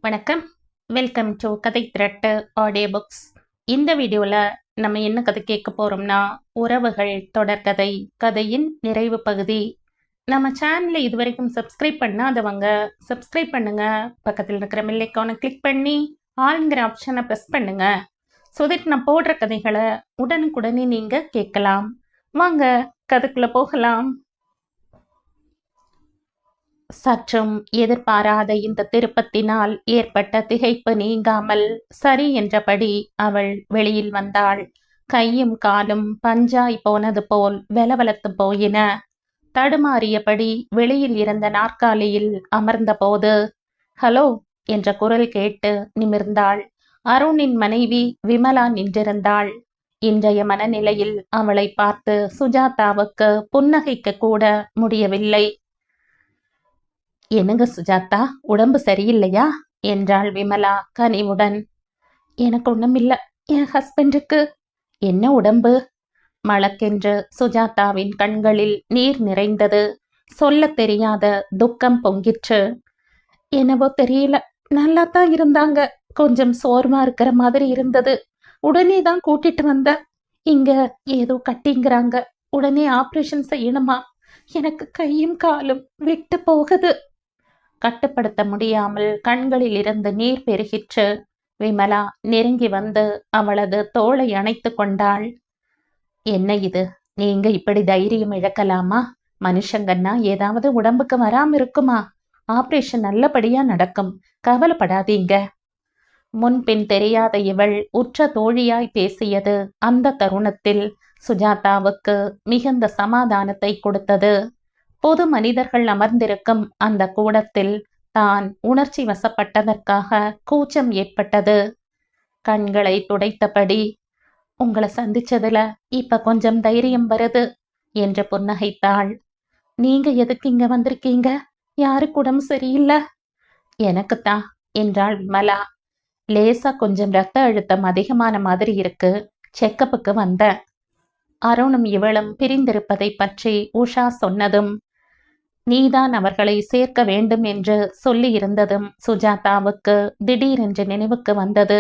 வணக்கம். Welcome to கதை திரட்டு audio books. இந்த வீடியோவில் நம்ம என்ன கதை கேட்க போகிறோம்னா, உறவுகள் தொடர்கதை, கதையின் நிறைவு பகுதி. நம்ம சேனலை இதுவரைக்கும் சப்ஸ்கிரைப் பண்ணாதவங்க சப்ஸ்கிரைப் பண்ணுங்க. பக்கத்தில் இருக்கிற பெல் ஐகானை கிளிக் பண்ணி ஆளுங்கிற ஆப்ஷனை ப்ரெஸ் பண்ணுங்க. ஸோ தட் நான் போடுற கதைகளை உடனுக்குடனே நீங்கள் கேட்கலாம். வாங்க கதைக்குள்ளே போகலாம். சற்றும் எதிர்பாராத இந்த திருப்பத்தினால் ஏற்பட்ட திகைப்பு நீங்காமல் சரி என்றபடி அவள் வெளியில் வந்தாள். கையும் காலும் பஞ்சாய் போனது போல் வெலவெலத்து போயின. தடுமாறியபடி வெளியில் இருந்த நாற்காலியில் அமர்ந்தபோது ஹலோ என்ற குரல் கேட்டு நிமிர்ந்தாள். அருணின் மனைவி விமலா நின்றிருந்தாள். இன்றைய மனநிலையில் அவளை பார்த்து சுஜாதாவுக்கு புன்னகைக்க கூட முடியவில்லை. என்னங்க சுஜாதா, உடம்பு சரியில்லையா என்றாள் விமலா கனிவுடன். எனக்கு ஒண்ணுமில்ல, என் ஹஸ்பண்டுக்கு. என்ன உடம்பு? மளக்கென்று சுஜாதாவின் கண்களில் நீர் நிறைந்தது. சொல்ல தெரியாத துக்கம் பொங்கிற்று. என்னவோ தெரியல, நல்லா தான் இருந்தாங்க. கொஞ்சம் சோர்வா இருக்கிற மாதிரி இருந்தது. உடனே தான் கூட்டிட்டு வந்த. இங்க ஏதோ கட்டிங்கிறாங்க. உடனே ஆப்ரேஷன் செய்யணுமா? எனக்கு கையும் காலும் விட்டு போகுது. கட்டுப்படுத்த முடியாமல் கண்களில் இருந்து நீர் பெருகிற்று. விமலா நெருங்கி வந்து அவளது தோளை அணைத்து கொண்டாள். என்ன இது, நீங்க இப்படி தைரியம் இழக்கலாமா? மனுஷங்கன்னா ஏதாவது உடம்புக்கு வராம இருக்குமா? ஆபரேஷன் நல்லபடியா நடக்கும், கவலைப்படாதீங்க. முன்பின் தெரியாத இவள் உற்ற தோழியாய் பேசியது அந்த தருணத்தில் சுஜாதாவுக்கு மிகுந்த சமாதானத்தை கொடுத்தது. பொது மனிதர்கள் அமர்ந்திருக்கும் அந்த கூடத்தில் தான் உணர்ச்சி வசப்பட்டதற்காக கூச்சம் ஏற்பட்டது. கண்களை துடைத்தபடி, உங்களை சந்திச்சதுல இப்ப கொஞ்சம் தைரியம் வருது என்று புன்னகைத்தாள். நீங்க எதுக்கு இங்க வந்திருக்கீங்க? யாருக்கு உடம்பு சரியில்லை? எனக்குத்தான் என்றாள் விமலா. லேசா கொஞ்சம் ரத்த அழுத்தம் அதிகமான மாதிரி இருக்கு, செக்கப்புக்கு வந்த. அருணும் இவளும் பிரிந்திருப்பதை பற்றி உஷா சொன்னதும், நீதான் அவர்களை சேர்க்க வேண்டும் என்று சொல்லி இருந்ததும் சுஜாதாவுக்கு திடீரென்று நினைவுக்கு வந்தது.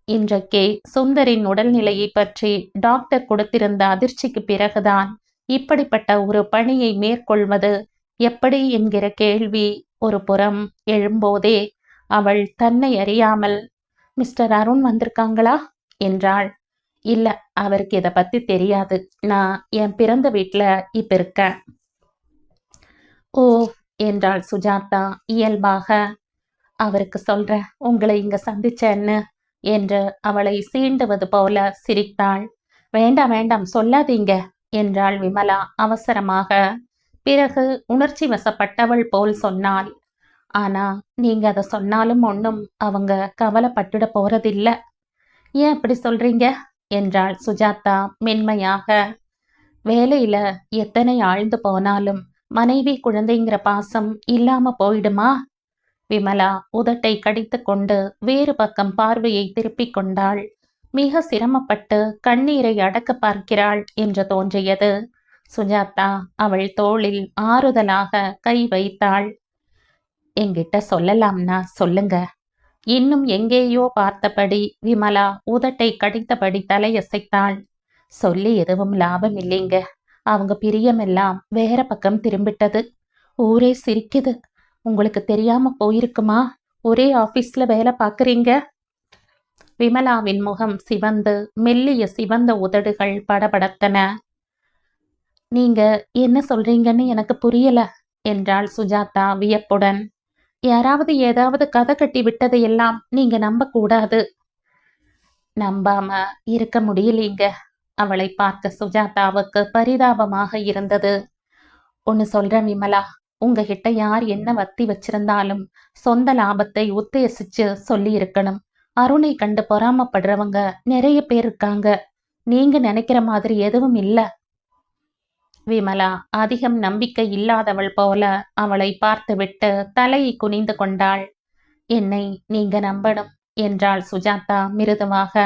இன்றைக்கே சுந்தரின் உடல்நிலையை பற்றி டாக்டர் கொடுத்திருந்த அதிர்ச்சிக்கு பிறகுதான் இப்படிப்பட்ட ஒரு பணியை மேற்கொள்வது எப்படி என்கிற கேள்வி ஒரு புறம் எழும்போதே அவள் தன்னை அறியாமல், மிஸ்டர் அருண் வந்திருக்காங்களா என்றாள். இல்ல, அவருக்கு இதை பத்தி தெரியாது. நான் என் பிறந்த வீட்டுல இப்ப இருக்கேன். ஓ என்றாள் சுஜாதா இயல்பாக. அவருக்கு சொல்ற, உங்களை இங்க சந்திச்சேன்னு என்று அவளை சீண்டுவது போல சிரித்தாள். வேண்டாம் வேண்டாம், சொல்லாதீங்க என்றாள் விமலா அவசரமாக. பிறகு உணர்ச்சி வசப்பட்டவள் போல் சொன்னாள். ஆனா நீங்க அதை சொன்னாலும் ஒன்றும் அவங்க கவலைப்பட்டுட போறதில்ல. ஏன் அப்படி சொல்றீங்க என்றாள் சுஜாதா மென்மையாக. வேலையில எத்தனை ஆழ்ந்து போனாலும் மனைவி குழந்தைங்கிற பாசம் இல்லாம போயிடுமா? விமலா உதட்டை கடித்து கொண்டு வேறு பக்கம் பார்வையை திருப்பிக் கொண்டாள். மிக சிரமப்பட்டு கண்ணீரை அடக்க பார்க்கிறாள் என்று தோன்றியது. சுஜாதா அவள் தோளில் ஆறுதலாக கை வைத்தாள். என்கிட்ட சொல்லலாம்னா சொல்லுங்க. இன்னும் எங்கேயோ பார்த்தபடி விமலா உதட்டை கடித்தபடி தலையசைத்தாள். சொல்லி எதுவும் லாபம் இல்லைங்க. அவங்க பிரியமெல்லாம் வேற பக்கம் திரும்பிட்டது. ஊரே சிரிக்குது. உங்களுக்கு தெரியாம போயிருக்குமா? ஒரே ஆபீஸ்ல வேலை பார்க்குறீங்க. விமலாவின் முகம் சிவந்து மெல்லிய சிவந்த உதடுகள் படபடத்தன. நீங்க என்ன சொல்றீங்கன்னு எனக்கு புரியல என்றாள் சுஜாதா வியப்புடன். யாராவது ஏதாவது கதை கட்டி விட்டதையெல்லாம் நீங்க நம்ப கூடாது. நம்பாம இருக்க முடியலீங்க. அவளை பார்க்க சுஜாதாவுக்கு பரிதாபமாக இருந்தது. ஒன்னு சொல்றேன் விமலா, உங்ககிட்ட யார் என்ன வத்தி வச்சிருந்தாலும் சொந்த லாபத்தை உத்தேசிச்சு சொல்லி இருக்கணும். அருணை கண்டு பொறாமப்படுறவங்க நிறைய பேர் இருக்காங்க. நீங்க நினைக்கிற மாதிரி எதுவும் இல்ல. விமலா அதிகம் நம்பிக்கை இல்லாதவள் போல அவளை பார்த்துவிட்டு தலையை குனிந்து கொண்டாள். என்னை நீங்க நம்பணும் என்றாள் சுஜாதா மிருதுவாக.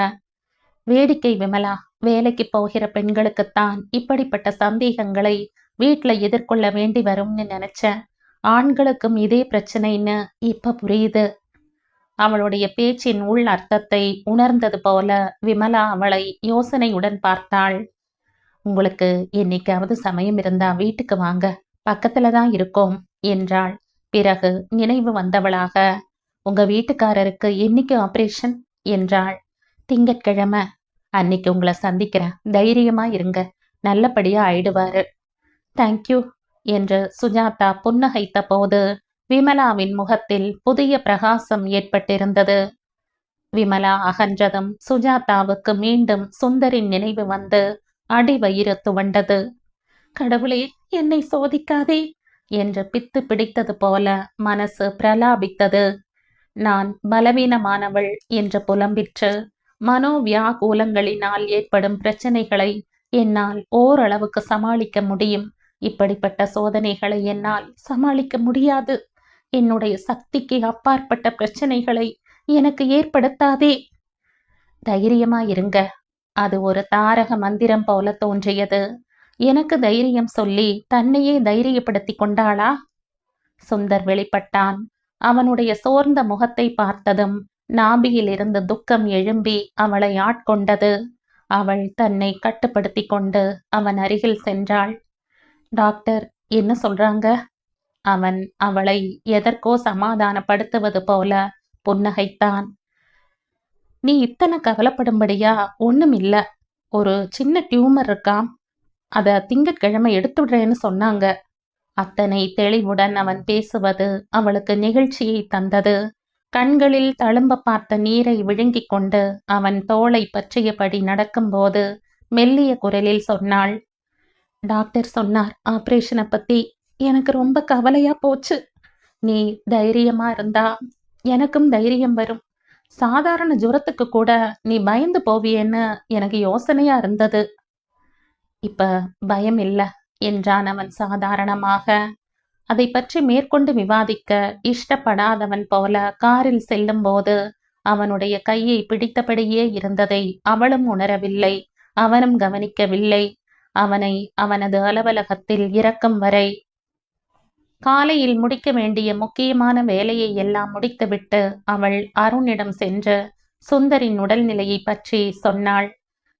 வேடிக்கை விமலா, வேலைக்கு போகிற பெண்களுக்குத்தான் இப்படிப்பட்ட சந்தேகங்களை வீட்டுல எதிர்கொள்ள வேண்டி வரும்னு நினைச்சேன். ஆண்களுக்கும் இதே பிரச்சனைன்னு இப்ப புரியுது. அவளுடைய பேச்சின் உள் அர்த்தத்தை உணர்ந்தது போல விமலா அவளை யோசனையுடன் பார்த்தாள். உங்களுக்கு என்னைக்காவது சமயம் இருந்தா வீட்டுக்கு வாங்க, பக்கத்துல தான் இருக்கோம் என்றாள். பிறகு நினைவு வந்தவளாக, உங்க வீட்டுக்காரருக்கு என்னைக்கு ஆபரேஷன் என்றாள். திங்கட்கிழமை. அன்னைக்கு உங்களை சந்திக்கிறேன், தைரியமா இருங்க, நல்லபடியா ஆயிடுவாரு. தேங்க்யூ என்று சுஜாதா புன்னகைத்த போது விமலாவின் முகத்தில் புதிய பிரகாசம் ஏற்பட்டிருந்தது. விமலா அகன்றதும் சுஜாதாவுக்கு மீண்டும் சுந்தரின் நினைவு வந்து அடிவயிறு துவண்டது. கடவுளே, என்னை சோதிக்காதே என்று பித்து பிடித்தது போல மனசு பிரலாபித்தது. நான் பலவீனமானவள் என்று புலம்பிற்று. மனோவியாகுலங்களினால் ஏற்படும் பிரச்சனைகளை என்னால் ஓரளவுக்கு சமாளிக்க முடியும். இப்படிப்பட்ட சோதனைகளை என்னால் சமாளிக்க முடியாது. என்னுடைய சக்திக்கு அப்பாற்பட்ட பிரச்சனைகளை எனக்கு ஏற்படுத்தாதே. தைரியமா இருங்க. அது ஒரு தாரக மந்திரம் போல தோன்றியது. எனக்கு தைரியம் சொல்லி தன்னையே தைரியப்படுத்தி கொண்டாளா? சுந்தர் வெளிப்பட்டான். அவனுடைய சோர்ந்த முகத்தை பார்த்ததும் நாபியில் இருந்து துக்கம் எழும்பி அவளை ஆட்கொண்டது. அவள் தன்னை கட்டுப்படுத்தி கொண்டு அவன் அருகில் சென்றாள். டாக்டர் என்ன சொல்றாங்க? அவன் அவளை எதற்கோ சமாதானப்படுத்துவது போல புன்னகைத்தான். நீ இத்தனை கவலைப்படும்படியா ஒண்ணும் இல்ல. ஒரு சின்ன டியூமர் இருக்காம், அத திங்கட்கிழமை எடுத்துடுறேன்னு சொன்னாங்க. அத்தனை தெளிவுடன் அவன் பேசுவது அவளுக்கு நிகழ்ச்சியை தந்தது. கண்களில் தழும்ப பார்த்த நீரை விழுங்கிக் கொண்டு அவன் தோளை பற்றியபடி நடக்கும்போது மெல்லிய குரலில் சொன்னாள். டாக்டர் சொன்னார் ஆபரேஷனை பத்தி. எனக்கு ரொம்ப கவலையா போச்சு. நீ தைரியமா இருந்தா எனக்கும் தைரியம் வரும். சாதாரண ஜுரத்துக்கு கூட நீ பயந்து போவியேன்னு எனக்கு யோசனையா இருந்தது. இப்ப பயம் இல்ல என்றான் அவன் சாதாரணமாக. அதை பற்றி மேற்கொண்டு விவாதிக்க இஷ்டப்படாதவன் போல காரில் செல்லும் போது அவனுடைய கையை பிடித்தபடியே இருந்ததை அவளும் உணரவில்லை, அவனும் கவனிக்கவில்லை. அவனை அவனது அலுவலகத்தில் இறக்கும் வரை. காலையில் முடிக்க வேண்டிய முக்கியமான வேலையை எல்லாம் முடித்துவிட்டு அவள் அருணிடம் சென்று சுந்தரின் உடல்நிலையை பற்றி சொன்னாள்.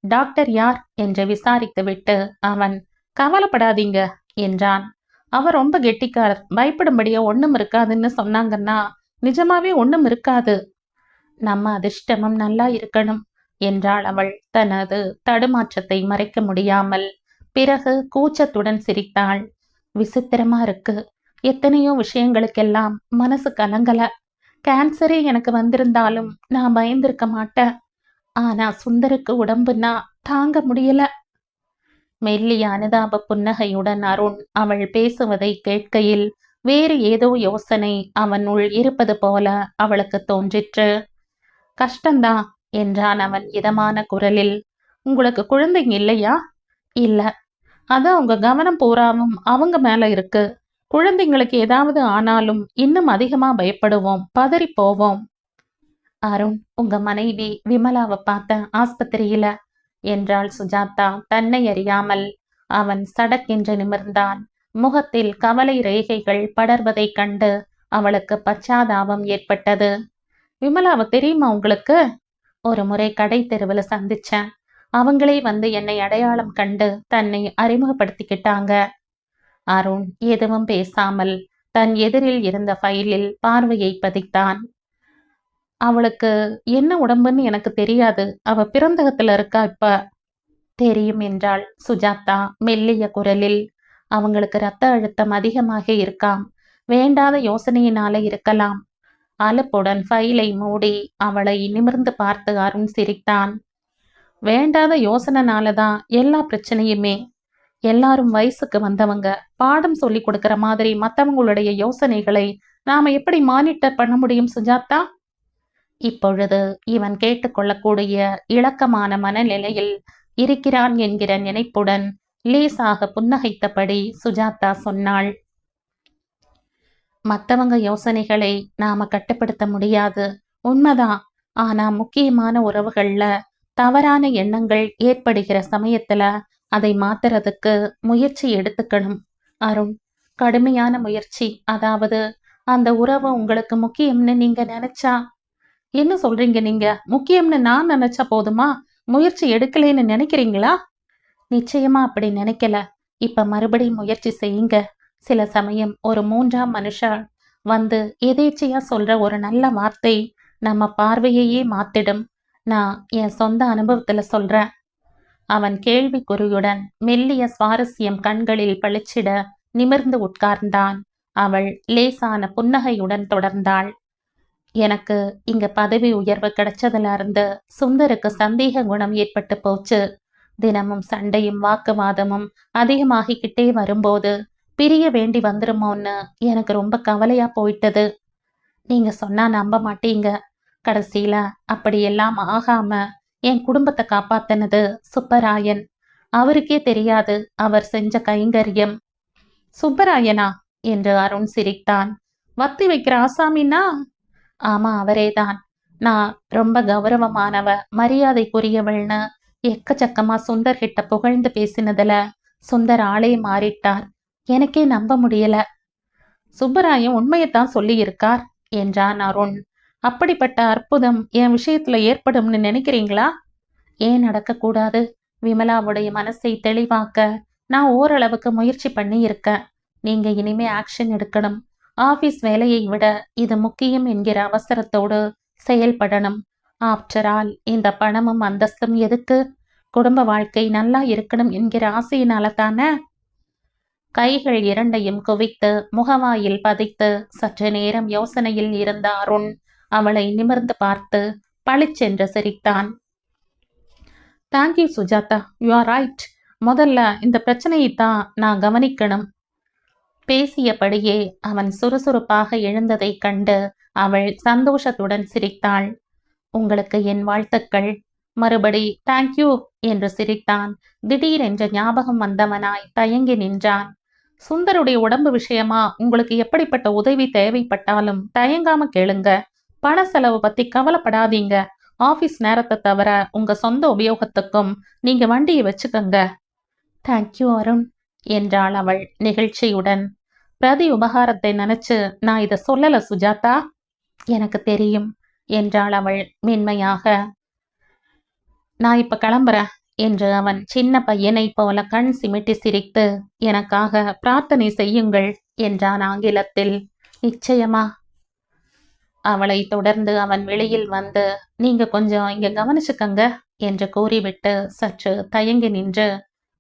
டாக்டர் யார் என்று விசாரித்துவிட்டு அவன் கவலைப்படாதீங்க என்றான். அவர் ரொம்ப கெட்டிக்காரர், பயப்படும்படியா ஒண்ணும் இருக்காதுன்னு சொன்னாங்கன்னா நிஜமாவே ஒண்ணும் இருக்காது. நம்ம அதிர்ஷ்டமும் நல்லா இருக்கணும் என்றாள் அவள் தனது தடுமாற்றத்தை மறைக்க முடியாமல். பிறகு கூச்சத்துடன் சிரித்தாள். விசித்திரமா இருக்கு, எத்தனையோ விஷயங்களுக்கெல்லாம் மனசு கலங்கல. கேன்சரே எனக்கு வந்திருந்தாலும் நான் பயந்திருக்க மாட்டேன். ஆனா சுந்தருக்கு உடம்புன்னா தாங்க முடியல. மெல்லிய அனுதாப புன்னகையுடன் அருண் அவள் பேசுவதை கேட்கையில் வேறு ஏதோ யோசனை அவனுள் இருப்பது போல அவளுக்கு தோன்றிற்று. கஷ்டந்தான் என்றான் அவன் இதமான குரலில். உங்களுக்கு குழந்தைங்க இல்லையா? இல்ல. அதான் உங்க கவனம் பூராவும் அவங்க மேல இருக்கு. குழந்தைங்களுக்கு ஏதாவது ஆனாலும் இன்னும் அதிகமா பயப்படுவோம், பதறி போவோம். அருண், உங்க மனைவி விமலாவை பார்த்த ஆஸ்பத்திரியில என்றாள் சுஜாதா தன்னை அறியாமல். அவன் சடக்கென்று நிமிர்ந்தான். முகத்தில் கவலை ரேகைகள் படர்வதைக் கண்டு அவளுக்கு பச்சாதாபம் ஏற்பட்டது. விமலாவை தெரியுமா உங்களுக்கு? ஒரு முறை கடை தெருவில் சந்திச்சேன். அவங்களே வந்து என்னை அடையாளம் கண்டு தன்னை அறிமுகப்படுத்திக்கிட்டாங்க. அருண் எதுவும் பேசாமல் தன் எதிரில் இருந்த ஃபைலில் பார்வையை பதித்தான். அவளுக்கு என்ன உடம்புன்னு எனக்கு தெரியாது. அவ பிறந்தகத்துல இருக்கா இப்ப. தெரியும் என்றாள் சுஜாதா மெல்லிய குரலில். அவங்களுக்கு இரத்த அழுத்தம் அதிகமாக இருக்காம். வேண்டாத யோசனையினால இருக்கலாம். அலுப்புடன் ஃபைலை மூடி அவளை நிமிர்ந்து பார்த்து அருண் சிரித்தான். வேண்டாத யோசனைனாலதான் எல்லா பிரச்சனையுமே. எல்லாரும் வயசுக்கு வந்தவங்க. பாடம் சொல்லி கொடுக்கிற மாதிரி மற்றவங்களுடைய யோசனைகளை நாம எப்படி மானிட்டர் பண்ண முடியும் சுஜாதா? இப்பொழுது இவன் கேட்டுக்கொள்ளக்கூடிய இளக்கமான மனநிலையில் இருக்கிறான் என்கிற நினைப்புடன் லேசாக புன்னகைத்தபடி சுஜாதா சொன்னாள். மற்றவங்க யோசனைகளை நாம கட்டுப்படுத்த முடியாது, உண்மைதான். ஆனா முக்கியமான உறவுகள்ல தவறான எண்ணங்கள் ஏற்படுகிற சமயத்துல அதை மாத்துறதுக்கு முயற்சி எடுத்துக்கணும் அருண். கடுமையான முயற்சி. அதாவது அந்த உறவு உங்களுக்கு முக்கியம்னு நீங்க நினைச்சா என்ன சொல்றீங்க நீங்க? முக்கியம்னு நான் நினைச்சா போதுமா? முயற்சி எடுக்கலைன்னு நினைக்கிறீங்களா? நிச்சயமா அப்படி நினைக்கல. இப்ப மறுபடியும் முயற்சி செய்யுங்க. சில சமயம் ஒரு மூன்றாம் மனுஷா வந்து எதேச்சையா சொல்ற ஒரு நல்ல வார்த்தை நம்ம பார்வையையே மாத்திடும். நான் என் சொந்த அனுபவத்துல சொல்றேன். அவன் கேள்விக்குறியுடன் மெல்லிய சுவாரஸ்யம் கண்களில் பளிச்சிட நிமிர்ந்து உட்கார்ந்தான். அவள் லேசான புன்னகையுடன் தொடர்ந்தாள். எனக்கு இங்க பதவி உயர்வு கிடைச்சதுல இருந்து சுந்தருக்கு சந்தேக குணம் ஏற்பட்டு போச்சு. தினமும் சண்டையும் வாக்குவாதமும் அதிகமாகிக்கிட்டே வரும்போது பிரிய வேண்டி வந்துருமோன்னு எனக்கு ரொம்ப கவலையா போயிட்டது. நீங்க சொன்னா நம்ப மாட்டீங்க. கடைசியில அப்படியெல்லாம் ஆகாம என் குடும்பத்தை காப்பாத்தினது சுப்பராயன். அவருக்கே தெரியாது அவர் செஞ்ச கைங்கரியம். சுப்பராயனா என்று அருண் சிரித்தான். வத்தி வைக்கிற ஆசாமின்னா? ஆமா, அவரேதான். நான் ரொம்ப கௌரவமானவ, மரியாதைக்குரியவள்னு எக்கச்சக்கமா சுந்தர் கிட்ட புகழ்ந்து பேசினதுல சுந்தர் ஆளே மாறிட்டார். எனக்கே நம்ப முடியல. சுப்பராயன் உண்மையத்தான் சொல்லியிருக்கார் என்றான் அருண். அப்படிப்பட்ட அற்புதம் என் விஷயத்துல ஏற்படும்னு நினைக்கிறீங்களா? ஏன் நடக்கக்கூடாது? விமலாவுடைய மனசை தெளிவாக்க நான் ஓரளவுக்கு முயற்சி பண்ணி இருக்கேன். நீங்க இனிமே ஆக்ஷன் எடுக்கணும். ஆபீஸ் வேலையை விட இது முக்கியம் என்கிற அவசரத்தோடு செயல்படணும். ஆஃப்டர் ஆல் இந்த பணமும் அந்தஸ்தும் எதுக்கு? குடும்ப வாழ்க்கை நல்லா இருக்கணும் என்கிற ஆசையினால தானே? கைகள் இரண்டையும் குவித்து முகவாயில் பதித்து சற்று நேரம் யோசனையில் இருந்த அருண் அவளை நிமிர்ந்து பார்த்து பளிச்சென்று சிரித்தான். Thank you Sujatha, you are right. முதல்ல இந்த பிரச்சனையை தான் நான் கவனிக்கணும். பேசியபடியே அவன் சுறுசுறுப்பாக எழுந்ததைக் கண்டு அவள் சந்தோஷத்துடன் சிரித்தாள். உங்களுக்கு என் வாழ்த்துக்கள். மறுபடி தேங்க்யூ என்று சிரித்தான். திடீரென்று ஞாபகம் வந்தவனாய் தயங்கி நின்றான். சுந்தருடைய உடம்பு விஷயமா உங்களுக்கு எப்படிப்பட்ட உதவி தேவைப்பட்டாலும் தயங்காம கேளுங்க. பண செலவு பத்தி கவலைப்படாதீங்க. ஆபீஸ் நேரத்தை தவிர உங்க சொந்த உபயோகத்துக்கும் நீங்க வண்டியை வச்சுக்கங்க. தேங்க்யூ அருண் என்றாள் அவள் நெகிழ்ச்சியுடன். பிரதி உபகாரத்தை நினைச்சு நான் இதை சொல்லல சுஜாதா. எனக்கு தெரியும் என்றாள் அவள் மென்மையாக. நான் இப்ப கிளம்புறேன் என்று அவன் சின்ன பையனைப் போல கண் சிமிட்டி சிரித்து எனக்காக பிரார்த்தனை செய்யுங்கள் என்றான் ஆங்கிலத்தில். நிச்சயமா. அவளை தொடர்ந்து அவன் வெளியில் வந்து நீங்க கொஞ்சம் இங்க கவனிச்சுக்கங்க என்று கூறிவிட்டு சற்று தயங்கி நின்று,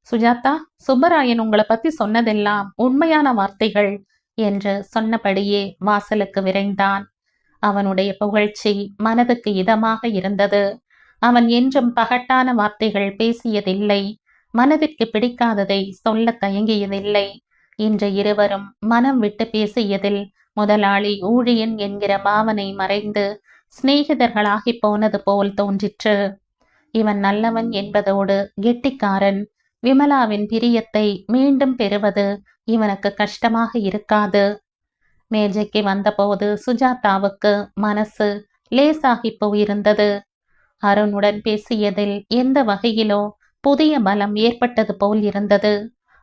சுஜாதா, சுப்பராயன் உங்களை பத்தி சொன்னதெல்லாம் உண்மையான வார்த்தைகள் என்று சொன்னபடியே வாசலுக்கு விரைந்தான். அவனுடைய புகழ்ச்சி மனதுக்கு இதமாக இருந்தது. அவன் என்றும் பகட்டான வார்த்தைகள் பேசியதில்லை. மனதிற்கு பிடிக்காததை சொல்ல தயங்கியதில்லை. இன்று இருவரும் மனம் விட்டு பேசியதில் முதலாளி ஊழியன் என்கிற பாவனை மறைந்து சிநேகிதர்களாகி போனது போல் தோன்றிற்று. இவன் நல்லவன் என்பதோடு கெட்டிக்காரன். விமலாவின் பிரியத்தை மீண்டும் பெறுவது இவனுக்கு கஷ்டமாக இருக்காது. மேஜைக்கு வந்தபோது சுஜாதாவுக்கு மனசு லேசாகி போயிருந்தது. அருணுடன் பேசியதில் எந்த வகையிலோ புதிய பலம் ஏற்பட்டது போல் இருந்தது.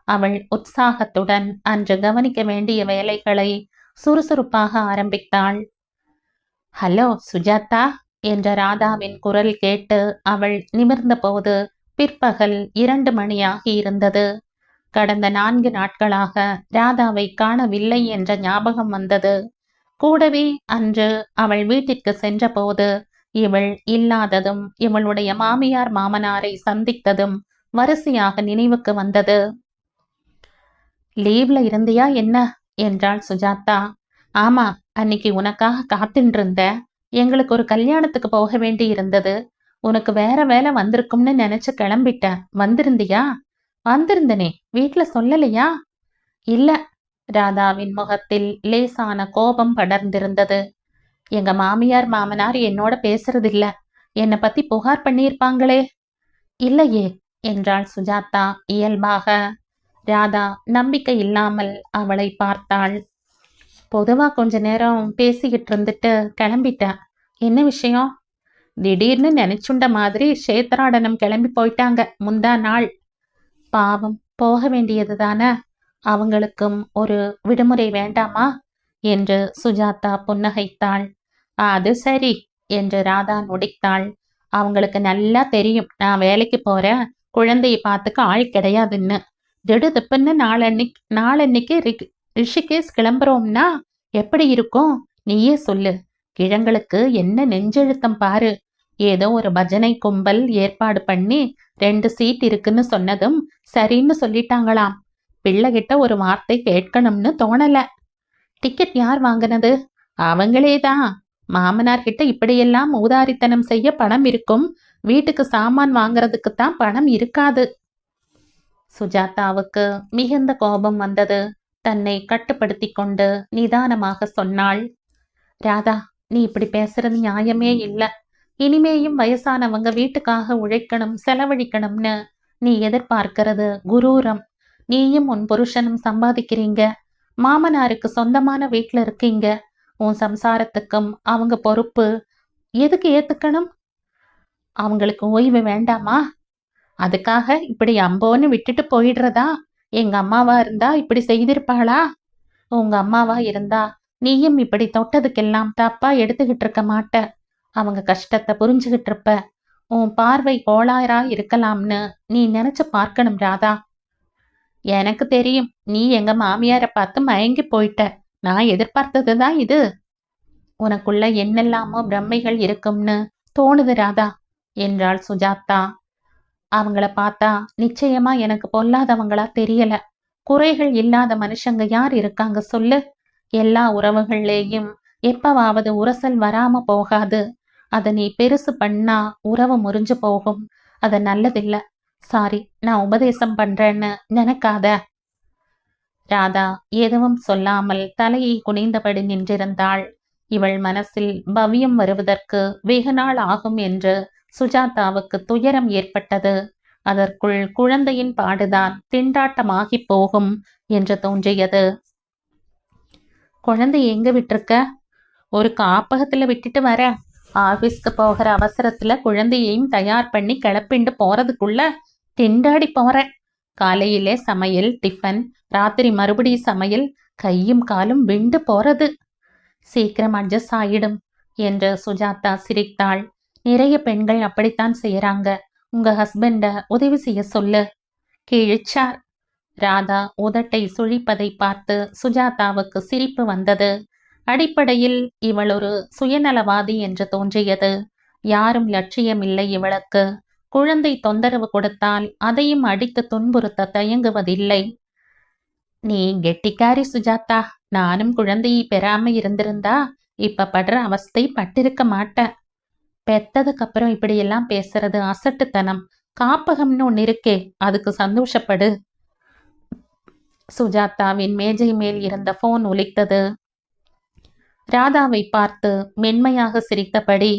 அவள் உற்சாகத்துடன் அன்று கவனிக்க வேண்டிய வேலைகளை சுறுசுறுப்பாக ஆரம்பித்தாள். ஹலோ சுஜாதா என்ற ராதாவின் குரல் கேட்டு அவள் நிமிர்ந்தபோது பிற்பகல் 2 மணியாகி இருந்தது. கடந்த 4 நாட்களாக ராதாவை காணவில்லை என்ற ஞாபகம் வந்தது. கூடவே அன்று அவள் வீட்டிற்கு சென்றபோது இவள் இல்லாததும் இவளுடைய மாமியார் மாமனாரை சந்தித்ததும் வரிசையாக நினைவுக்கு வந்தது. லீவ்ல இருந்தியா என்ன என்றாள் சுஜாதா. ஆமா, அன்னைக்கு உனக்காக காத்துட்டு இருந்த. எங்களுக்கு ஒரு கல்யாணத்துக்கு போக வேண்டி இருந்தது. உனக்கு வேற வேலை வந்திருக்கும்னு நினைச்சு கிளம்பிட்டேன். வந்திருந்தியா? வந்திருந்தனே, வீட்டுல சொல்லலையா? இல்ல. ராதாவின் முகத்தில் லேசான கோபம் படர்ந்திருந்தது. எங்க மாமியார் மாமனார் என்னோட பேசுறதில்ல. என்னை பத்தி புகார் பண்ணியிருப்பாங்களே. இல்லையே என்றாள் சுஜாதா இயல்பாக. ராதா நம்பிக்கை இல்லாமல் அவளை பார்த்தாள். பொதுவா கொஞ்ச நேரம் பேசிக்கிட்டு இருந்துட்டு கிளம்பிட்டேன். என்ன விஷயம்? திடீர்னு நினைச்சுண்ட மாதிரி சேத்ராடனம் கிளம்பி போயிட்டாங்க முந்தா நாள். பாவம், போக வேண்டியது தானே. அவங்களுக்கும் ஒரு விடுமுறை வேண்டாமா என்று சுஜாதா புன்னகைத்தாள். அது சரி என்று ராதா நொடித்தாள். அவங்களுக்கு நல்லா தெரியும் நான் வேலைக்கு போறேன், குழந்தையை பார்த்துக்க ஆள் கிடையாதுன்னு. திடுதிப்புன்னு நாளன்னைக்கு ரிஷிகேஷ் கிளம்புறோம்னா எப்படி இருக்கும்? நீயே சொல்லு. கிழங்களுக்கு என்ன நெஞ்செழுத்தம் பாரு. ஏதோ ஒரு பஜனை கும்பல் ஏற்பாடு பண்ணி 2 சீட் இருக்குன்னு சொன்னதும் சரின்னு சொல்லிட்டாங்களாம். பிள்ளைகிட்ட ஒரு வார்த்தை கேட்கணும்னு தோணல. டிக்கெட் யார் வாங்கினது? அவங்களேதான். மாமனார் கிட்ட இப்படியெல்லாம் ஊதாரித்தனம் செய்ய பணம் இருக்கும், வீட்டுக்கு சாமான் வாங்கறதுக்குத்தான் பணம் இருக்காது. சுஜாதாவுக்கு மிகுந்த கோபம் வந்தது. தன்னை கட்டுப்படுத்தி கொண்டு நிதானமாக சொன்னாள். ராதா, நீ இப்படி பேசுறது நியாயமே இல்ல. இனிமேயும் வயசானவங்க வீட்டுக்காக உழைக்கணும், செலவழிக்கணும்னு நீ எதிர்பார்க்கிறது குரூரம். நீயும் உன் புருஷனும் சம்பாதிக்கிறீங்க, மாமனாருக்கு சொந்தமான வீட்டுல இருக்கீங்க. உன் சம்சாரத்துக்கும் அவங்க பொறுப்பு. எதுக்கு ஏத்துக்கணும்? அவங்களுக்கு ஓய்வு வேண்டாமா? அதுக்காக இப்படி அம்போன்னு விட்டுட்டு போயிடுறதா? எங்க அம்மாவா இருந்தா இப்படி செய்திருப்பாளா? உங்க அம்மாவா இருந்தா நீயும் இப்படி தொட்டதுக்கெல்லாம் தப்பா எடுத்துக்கிட்டு இருக்க மாட்ட. அவங்க கஷ்டத்தை புரிஞ்சுகிட்டு இருப்ப. உன் பார்வை கோளாறா இருக்கலாம்னு நீ நினைச்சு பார்க்கணும் ராதா. எனக்கு தெரியும், நீ எங்க மாமியாரை பார்த்து மயங்கி போயிட்ட. நான் எதிர்பார்த்ததுதான் இது. உனக்குள்ள என்னெல்லாமோ பிரம்மைகள் இருக்கும்னு தோணுது ராதா என்றாள் சுஜாதா. அவங்கள பார்த்தா நிச்சயமா எனக்கு பொல்லாதவங்களா தெரியல. குறைகள் இல்லாத மனுஷங்க யார் இருக்காங்க சொல்லு? எல்லா உறவுகள்லேயும் எப்பவாவது உரசல் வராம போகாது. அதை நீ பெருசு பண்ணா உறவு முறிஞ்சு போகும். அது நல்லதில்ல. சாரி, நான் உபதேசம் பண்றேன்னு நினைக்காத. ராதா எதுவும் சொல்லாமல் தலையை குனிந்தபடி நின்றிருந்தாள். இவள் மனசில் பவ்யம் வருவதற்கு வெகு நாள் ஆகும் என்று சுஜாதாவுக்கு துயரம் ஏற்பட்டது. அதற்குள் குழந்தையின் பாடுதான் திண்டாட்டமாகி போகும் என்று தோன்றியது. குழந்தை எங்க விட்டிருக்க? ஒரு காப்பகத்துல விட்டுட்டு வர. ஆபீஸ்க்கு போகிற அவசரத்துல குழந்தையையும் தயார் பண்ணி கிளப்பிண்டு போறதுக்குள்ள திண்டாடி போறேன். காலையிலே சமையல், டிஃபன், ராத்திரி மறுபடியும் சமையல், கையும் காலும் விண்டு போறது. சீக்கிரம் அட்ஜஸ்ட் ஆயிடும் என்று சுஜாதா சிரித்தாள். நிறைய பெண்கள் அப்படித்தான் செய்யறாங்க. உங்க ஹஸ்பண்ட உதவி செய்ய சொல்லு. கிழிச்சார். ராதா உதட்டை சுழிப்பதை பார்த்து சுஜாதாவுக்கு சிரிப்பு வந்தது. அடிப்படையில் இவள் ஒரு சுயநலவாதி என்று தோன்றியது. யாரும் லட்சியமில்லை இவளுக்கு. குழந்தை தொந்தரவு கொடுத்தால் அதையும் அடித்து துன்புறுத்த தயங்குவதில்லை. நீ கெட்டிக்காரி சுஜாதா. நானும் குழந்தையை பெறாம இருந்திருந்தா இப்ப படுற அவஸ்தை பட்டிருக்க மாட்டேன். பெத்ததுக்கு அப்புறம் இப்படியெல்லாம் பேசுறது அசட்டுத்தனம். காப்பகம்னு ஒன்னு இருக்கே, அதுக்கு சந்தோஷப்படு. சுஜாதாவின் மேஜை மேல் இருந்த போன் ஒலித்தது. ராதாவை பார்த்து மென்மையாக சிரித்தபடி,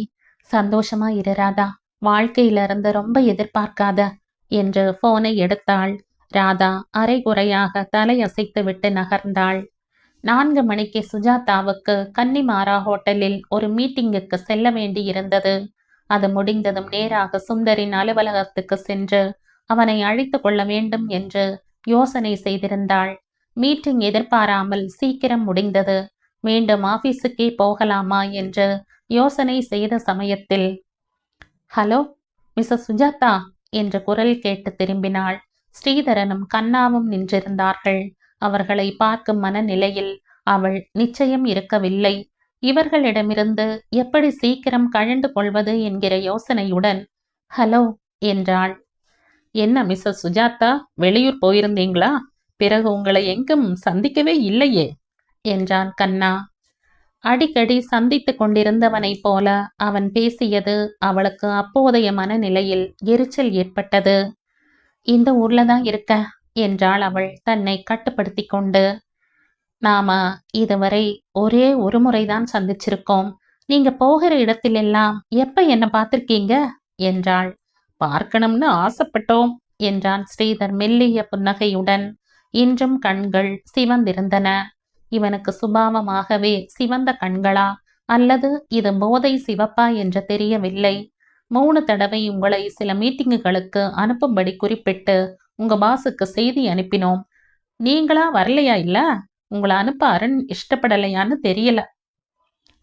சந்தோஷமா இரு ராதா, வாழ்க்கையில இருந்து ரொம்ப எதிர்பார்க்காத என்று போனை எடுத்தாள். ராதா அரைகுறையாக தலையசைத்து விட்டு நகர்ந்தாள். 4 மணிக்கு சுஜாதாவுக்கு கன்னிமாரா ஹோட்டலில் ஒரு மீட்டிங்குக்கு செல்ல வேண்டி இருந்தது. அது முடிந்ததும் நேராக சுந்தரின் அலுவலகத்துக்கு சென்று அவனை அழைத்து கொள்ள வேண்டும் என்று யோசனை செய்திருந்தாள். மீட்டிங் எதிர்பாராமல் சீக்கிரம் முடிந்தது. மீண்டும் ஆபீஸுக்கே போகலாமா என்று யோசனை செய்த சமயத்தில், ஹலோ மிஸ்ஸஸ் சுஜாதா என்ற குரல் கேட்டு திரும்பினாள். ஸ்ரீதரனும் கண்ணாவும் நின்றிருந்தார்கள். அவர்களை பார்க்கும் மனநிலையில் அவள் நிச்சயம் இருக்கவில்லை. இவர்களிடமிருந்து எப்படி சீக்கிரம் கழண்டு கொள்வது என்கிற யோசனையுடன் ஹலோ என்றாள். என்ன மிஸ்ஸஸ் சுஜாதா, வெளியூர் போயிருந்தீங்களா? பிறகு உங்களை எங்கும் சந்திக்கவே இல்லையே என்றான் கண்ணா. அடிக்கடி சந்தித்து கொண்டிருந்தவனைப் போல அவன் பேசியது அவளுக்கு அப்போதைய மனநிலையில் எரிச்சல் ஏற்பட்டது. இந்த ஊர்ல தான் இருக்க என்றாள் அவள் தன்னை கட்டுப்படுத்தி கொண்டு. நாம இதுவரை ஒரே ஒரு முறைதான் சந்திச்சிருக்கோம். நீங்க போகிற இடத்திலெல்லாம் எப்ப என்ன பார்த்திருக்கீங்க என்றாள். பார்க்கணும்னு ஆசைப்பட்டோம் என்றான் ஸ்ரீதர் மெல்லிய புன்னகையுடன். இன்றும் கண்கள் சிவந்திருந்தன. இவனுக்கு சுபாவமாகவே சிவந்த கண்களா அல்லது இது போதை சிவப்பா என்று தெரியவில்லை. 3 தடவை உங்களை சில மீட்டிங்குகளுக்கு அனுப்பும்படி குறிப்பிட்டு உங்க பாஸுக்கு செய்தி அனுப்பினோம். நீங்களா வரலையா? இல்ல உங்களை அனுப்ப அருண் இஷ்டப்படலையான்னு தெரியல.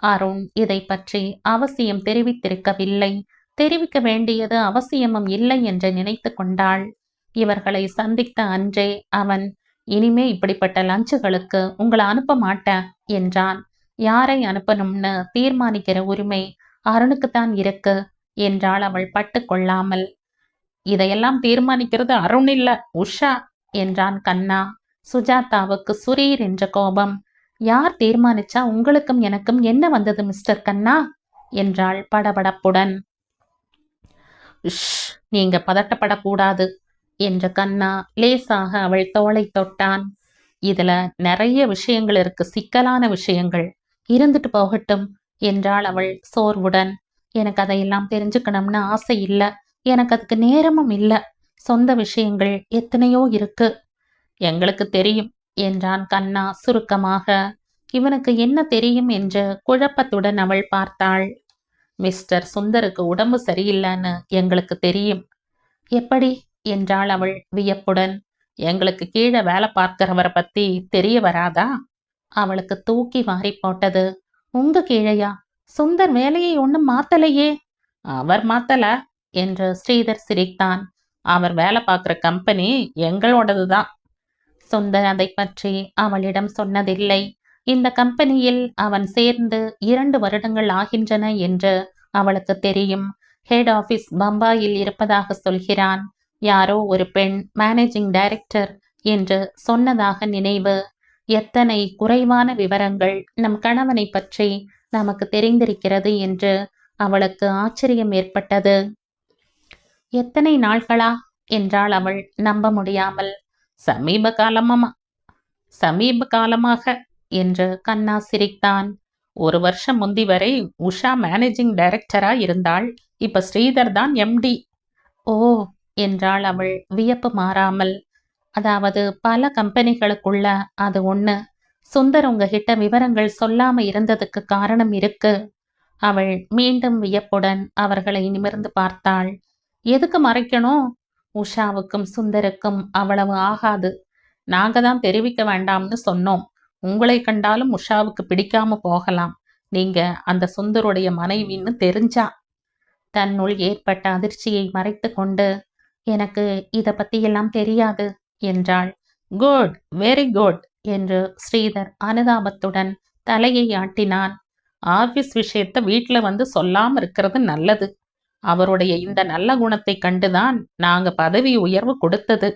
அருண் இதை பற்றி அவசியம் தெரிவித்திருக்கவில்லை. தெரிவிக்க வேண்டியது அவசியமும் இல்லை என்று நினைத்து கொண்டாள். இவர்களை சந்தித்த அன்றே அவன், இனிமே இப்படிப்பட்ட லஞ்சுகளுக்கு உங்களை அனுப்ப மாட்டேன் என்றான். யாரை அனுப்பணும்னு தீர்மானிக்கிற உரிமை அருணுக்குத்தான் இருக்கு என்றாள் அவள் பட்டு கொள்ளாமல். இதையெல்லாம் தீர்மானிக்கிறது அருண் இல்ல, உஷா என்றான் கண்ணா. சுஜாதாவுக்கு சுரீர் என்ற கோபம். யார் தீர்மானிச்சா உங்களுக்கும் எனக்கும் என்ன வந்தது மிஸ்டர் கண்ணா என்றாள் படபடப்புடன். நீங்க பதட்டப்படக்கூடாது என்ற கண்ணா லேசாக அவள் தோளை தொட்டான். இதுல நிறைய விஷயங்கள் இருக்கு, சிக்கலான விஷயங்கள். இருந்துட்டு போகட்டும் என்றாள் அவள் சோர்வுடன். எனக்கு அதையெல்லாம் தெரிஞ்சுக்கணும்னு ஆசை இல்ல, எனக்கு அதுக்கு நேரமும் இல்ல. சொந்த விஷயங்கள் எத்தனையோ இருக்கு. எங்களுக்கு தெரியும் என்றான் கண்ணா சுருக்கமாக. இவனுக்கு என்ன தெரியும் என்று குழப்பத்துடன் அவள் பார்த்தாள். மிஸ்டர் சுந்தருக்கு உடம்பு சரியில்லைன்னு எங்களுக்கு தெரியும். எப்படி என்றாள் அவள் வியப்புடன். எங்களுக்கு கீழே வேலை பார்க்கிறவரை பத்தி தெரிய வராதா? அவளுக்கு தூக்கி வாரி போட்டது. உங்க கீழையா? சுந்தர் வேலையை ஒன்னும் மாத்தலையே. அவர் மாத்தல என்று ஸ்ரீதர் சிரித்தான். அவர் வேலை பார்க்கிற கம்பெனி எங்களோடதுதான். சுந்தர் அதை பற்றி அவளிடம் சொன்னதில்லை. இந்த கம்பெனியில் அவன் சேர்ந்து 2 வருடங்கள் ஆகின்றன என்று அவளுக்கு தெரியும். ஹெட் ஆபீஸ் பம்பாயில் இருப்பதாக சொல்கிறான். யாரோ ஒரு பெண் மேனேஜிங் டைரக்டர் என்று சொன்னதாக நினைவு. எத்தனை குறைவான விவரங்கள் நம் கணவனை பற்றி நமக்கு தெரிந்திருக்கிறது என்று அவளுக்கு ஆச்சரியம் ஏற்பட்டது. எத்தனை நாள்களா என்றாள் அவள் நம்ப முடியாமல். சமீப காலமாக என்று கண்ணா சிரித்தான். 1 வருஷம் முந்தி வரை உஷா மேனேஜிங் டைரக்டரா இருந்தாள். இப்ப ஸ்ரீதர் தான் MD. ஓ என்றாள் அவள் வியப்பு மாறாமல். அதாவது பல கம்பெனிகளுக்குள்ள அது ஒண்ணு. சுந்தர் உங்ககிட்ட விவரங்கள் சொல்லாம இருந்ததுக்கு காரணம் இருக்கு. அவள் மீண்டும் வியப்புடன் அவர்களை நிமிர்ந்து பார்த்தாள். எதுக்கு மறைக்கணும்? உஷாவுக்கும் சுந்தருக்கும் அவ்வளவு ஆகாது. நாங்க தான் தெரிவிக்க வேண்டாம்னு சொன்னோம். உங்களை கண்டாலும் உஷாவுக்கு பிடிக்காம போகலாம். நீங்க அந்த சுந்தருடைய மனைவின்னு தெரிஞ்சா. தன்னுள் ஏற்பட்ட அதிர்ச்சியை மறைத்து கொண்டு, எனக்கு இத பத்தியெல்லாம் தெரியாது என்றாள். குட், வெரி குட் என்று ஸ்ரீதர் அனுதாபத்துடன் தலையை ஆட்டினான். ஆபீஸ் விஷயத்த வீட்டுல வந்து சொல்லாம இருக்கிறது நல்லது. அவருடைய இந்த நல்ல குணத்தை கண்டுதான் நாங்க பதவி உயர்வு கொடுத்தது.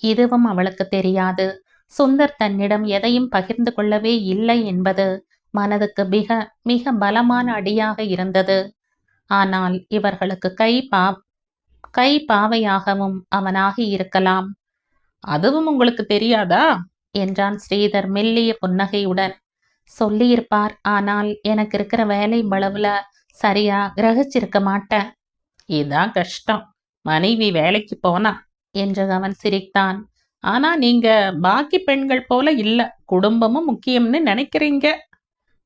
இதுவும் அவளுக்கு தெரியாது. சுந்தர் தன்னிடம் எதையும் பகிர்ந்து கொள்ளவே இல்லை என்பது மனதுக்கு மிக மிக பலமான அடியாக இருந்தது. ஆனால் இவர்களுக்கு கை பாவையாகவும் அவனாகி இருக்கலாம். அதுவும் உங்களுக்கு தெரியாதா என்றான் ஸ்ரீதர் மெல்லிய புன்னகையுடன். சொல்லியிருப்பார், ஆனால் எனக்கு இருக்கிற வேலை பளவுல சரியா கிரகிச்சிருக்க மாட்டேன். இதான் கஷ்டம். மனைவி வேலைக்கு போனா என்று அவன் சிரித்தான். ஆனா நீங்க பாக்கி பெண்கள் போல இல்ல, குடும்பமும் முக்கியம்னு நினைக்கிறீங்க.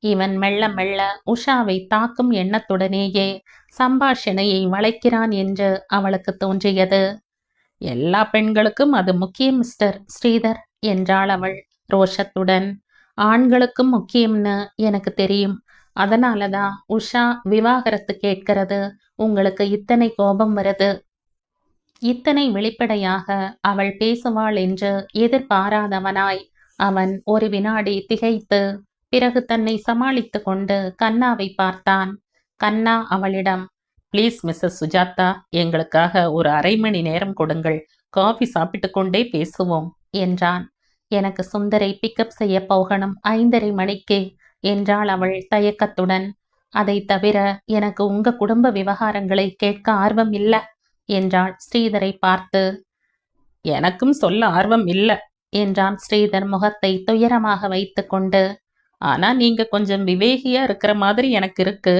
இவன் மெல்ல மெல்ல உஷாவை தாக்கும் எண்ணத்துடனேயே சம்பாஷணையை வளைக்கிறான் என்று அவளுக்கு தோன்றியது. எல்லா பெண்களுக்கும் அது முக்கியம் மிஸ்டர் ஸ்ரீதர் என்றாள் அவள் ரோஷத்துடன். ஆண்களுக்கும் முக்கியம்னு எனக்கு தெரியும். அதனாலதான் உஷா விவாகரத்து கேட்கிறது. உங்களுக்கு இத்தனை கோபம் வருது. இத்தனை வெளிப்படையாக அவள் பேசுவாள் என்று எதிர்பாராதவனாய் அவன் ஒரு வினாடி திகைத்து பிறகு தன்னை சமாளித்து கொண்டு கண்ணாவை பார்த்தான். கண்ணா அவளிடம், ப்ளீஸ் மிஸ்ஸஸ் சுஜாதா, எங்களுக்காக ஒரு 1/2 மணி நேரம் கொடுங்கள். காஃபி சாப்பிட்டு கொண்டே பேசுவோம் என்றான். எனக்கு சுந்தரை பிக்கப் செய்ய போகணும் 5:30 மணிக்கு என்றாள் அவள் தயக்கத்துடன். அதை தவிர எனக்கு உங்க குடும்ப விவகாரங்களை கேட்க ஆர்வம் இல்ல என்றாள் ஸ்ரீதரை பார்த்து. எனக்கும் சொல்ல ஆர்வம் இல்ல என்றான் ஸ்ரீதர் முகத்தை துயரமாக வைத்து கொண்டு. ஆனா நீங்க கொஞ்சம் விவேகியா இருக்கிற மாதிரி எனக்கு இருக்கு.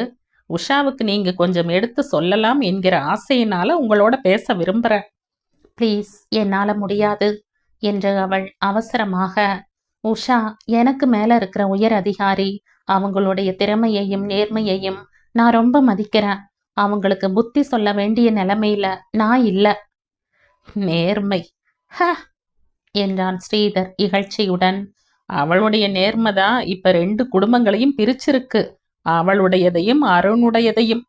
உஷாவுக்கு நீங்க கொஞ்சம் எடுத்து சொல்லலாம் என்கிற ஆசையினால உங்களோட பேச விரும்புறேன். ப்ளீஸ், என்னால முடியாது என்று அவள் அவசரமாக. உஷா எனக்கு மேல இருக்கிற உயர் அதிகாரி. அவங்களுடைய திறமையையும் நேர்மையையும் நான் ரொம்ப மதிக்கிறேன். அவங்களுக்கு புத்தி சொல்ல வேண்டிய நிலைமையில நான் இல்ல. நேர்மை ஹ என்றான் ஸ்ரீதர் இகழ்ச்சியுடன். அவளுடைய நேர்மைதான் இப்ப 2 குடும்பங்களையும் பிரிச்சிருக்கு. அவளுடையதையும் அருணுடையதையும்.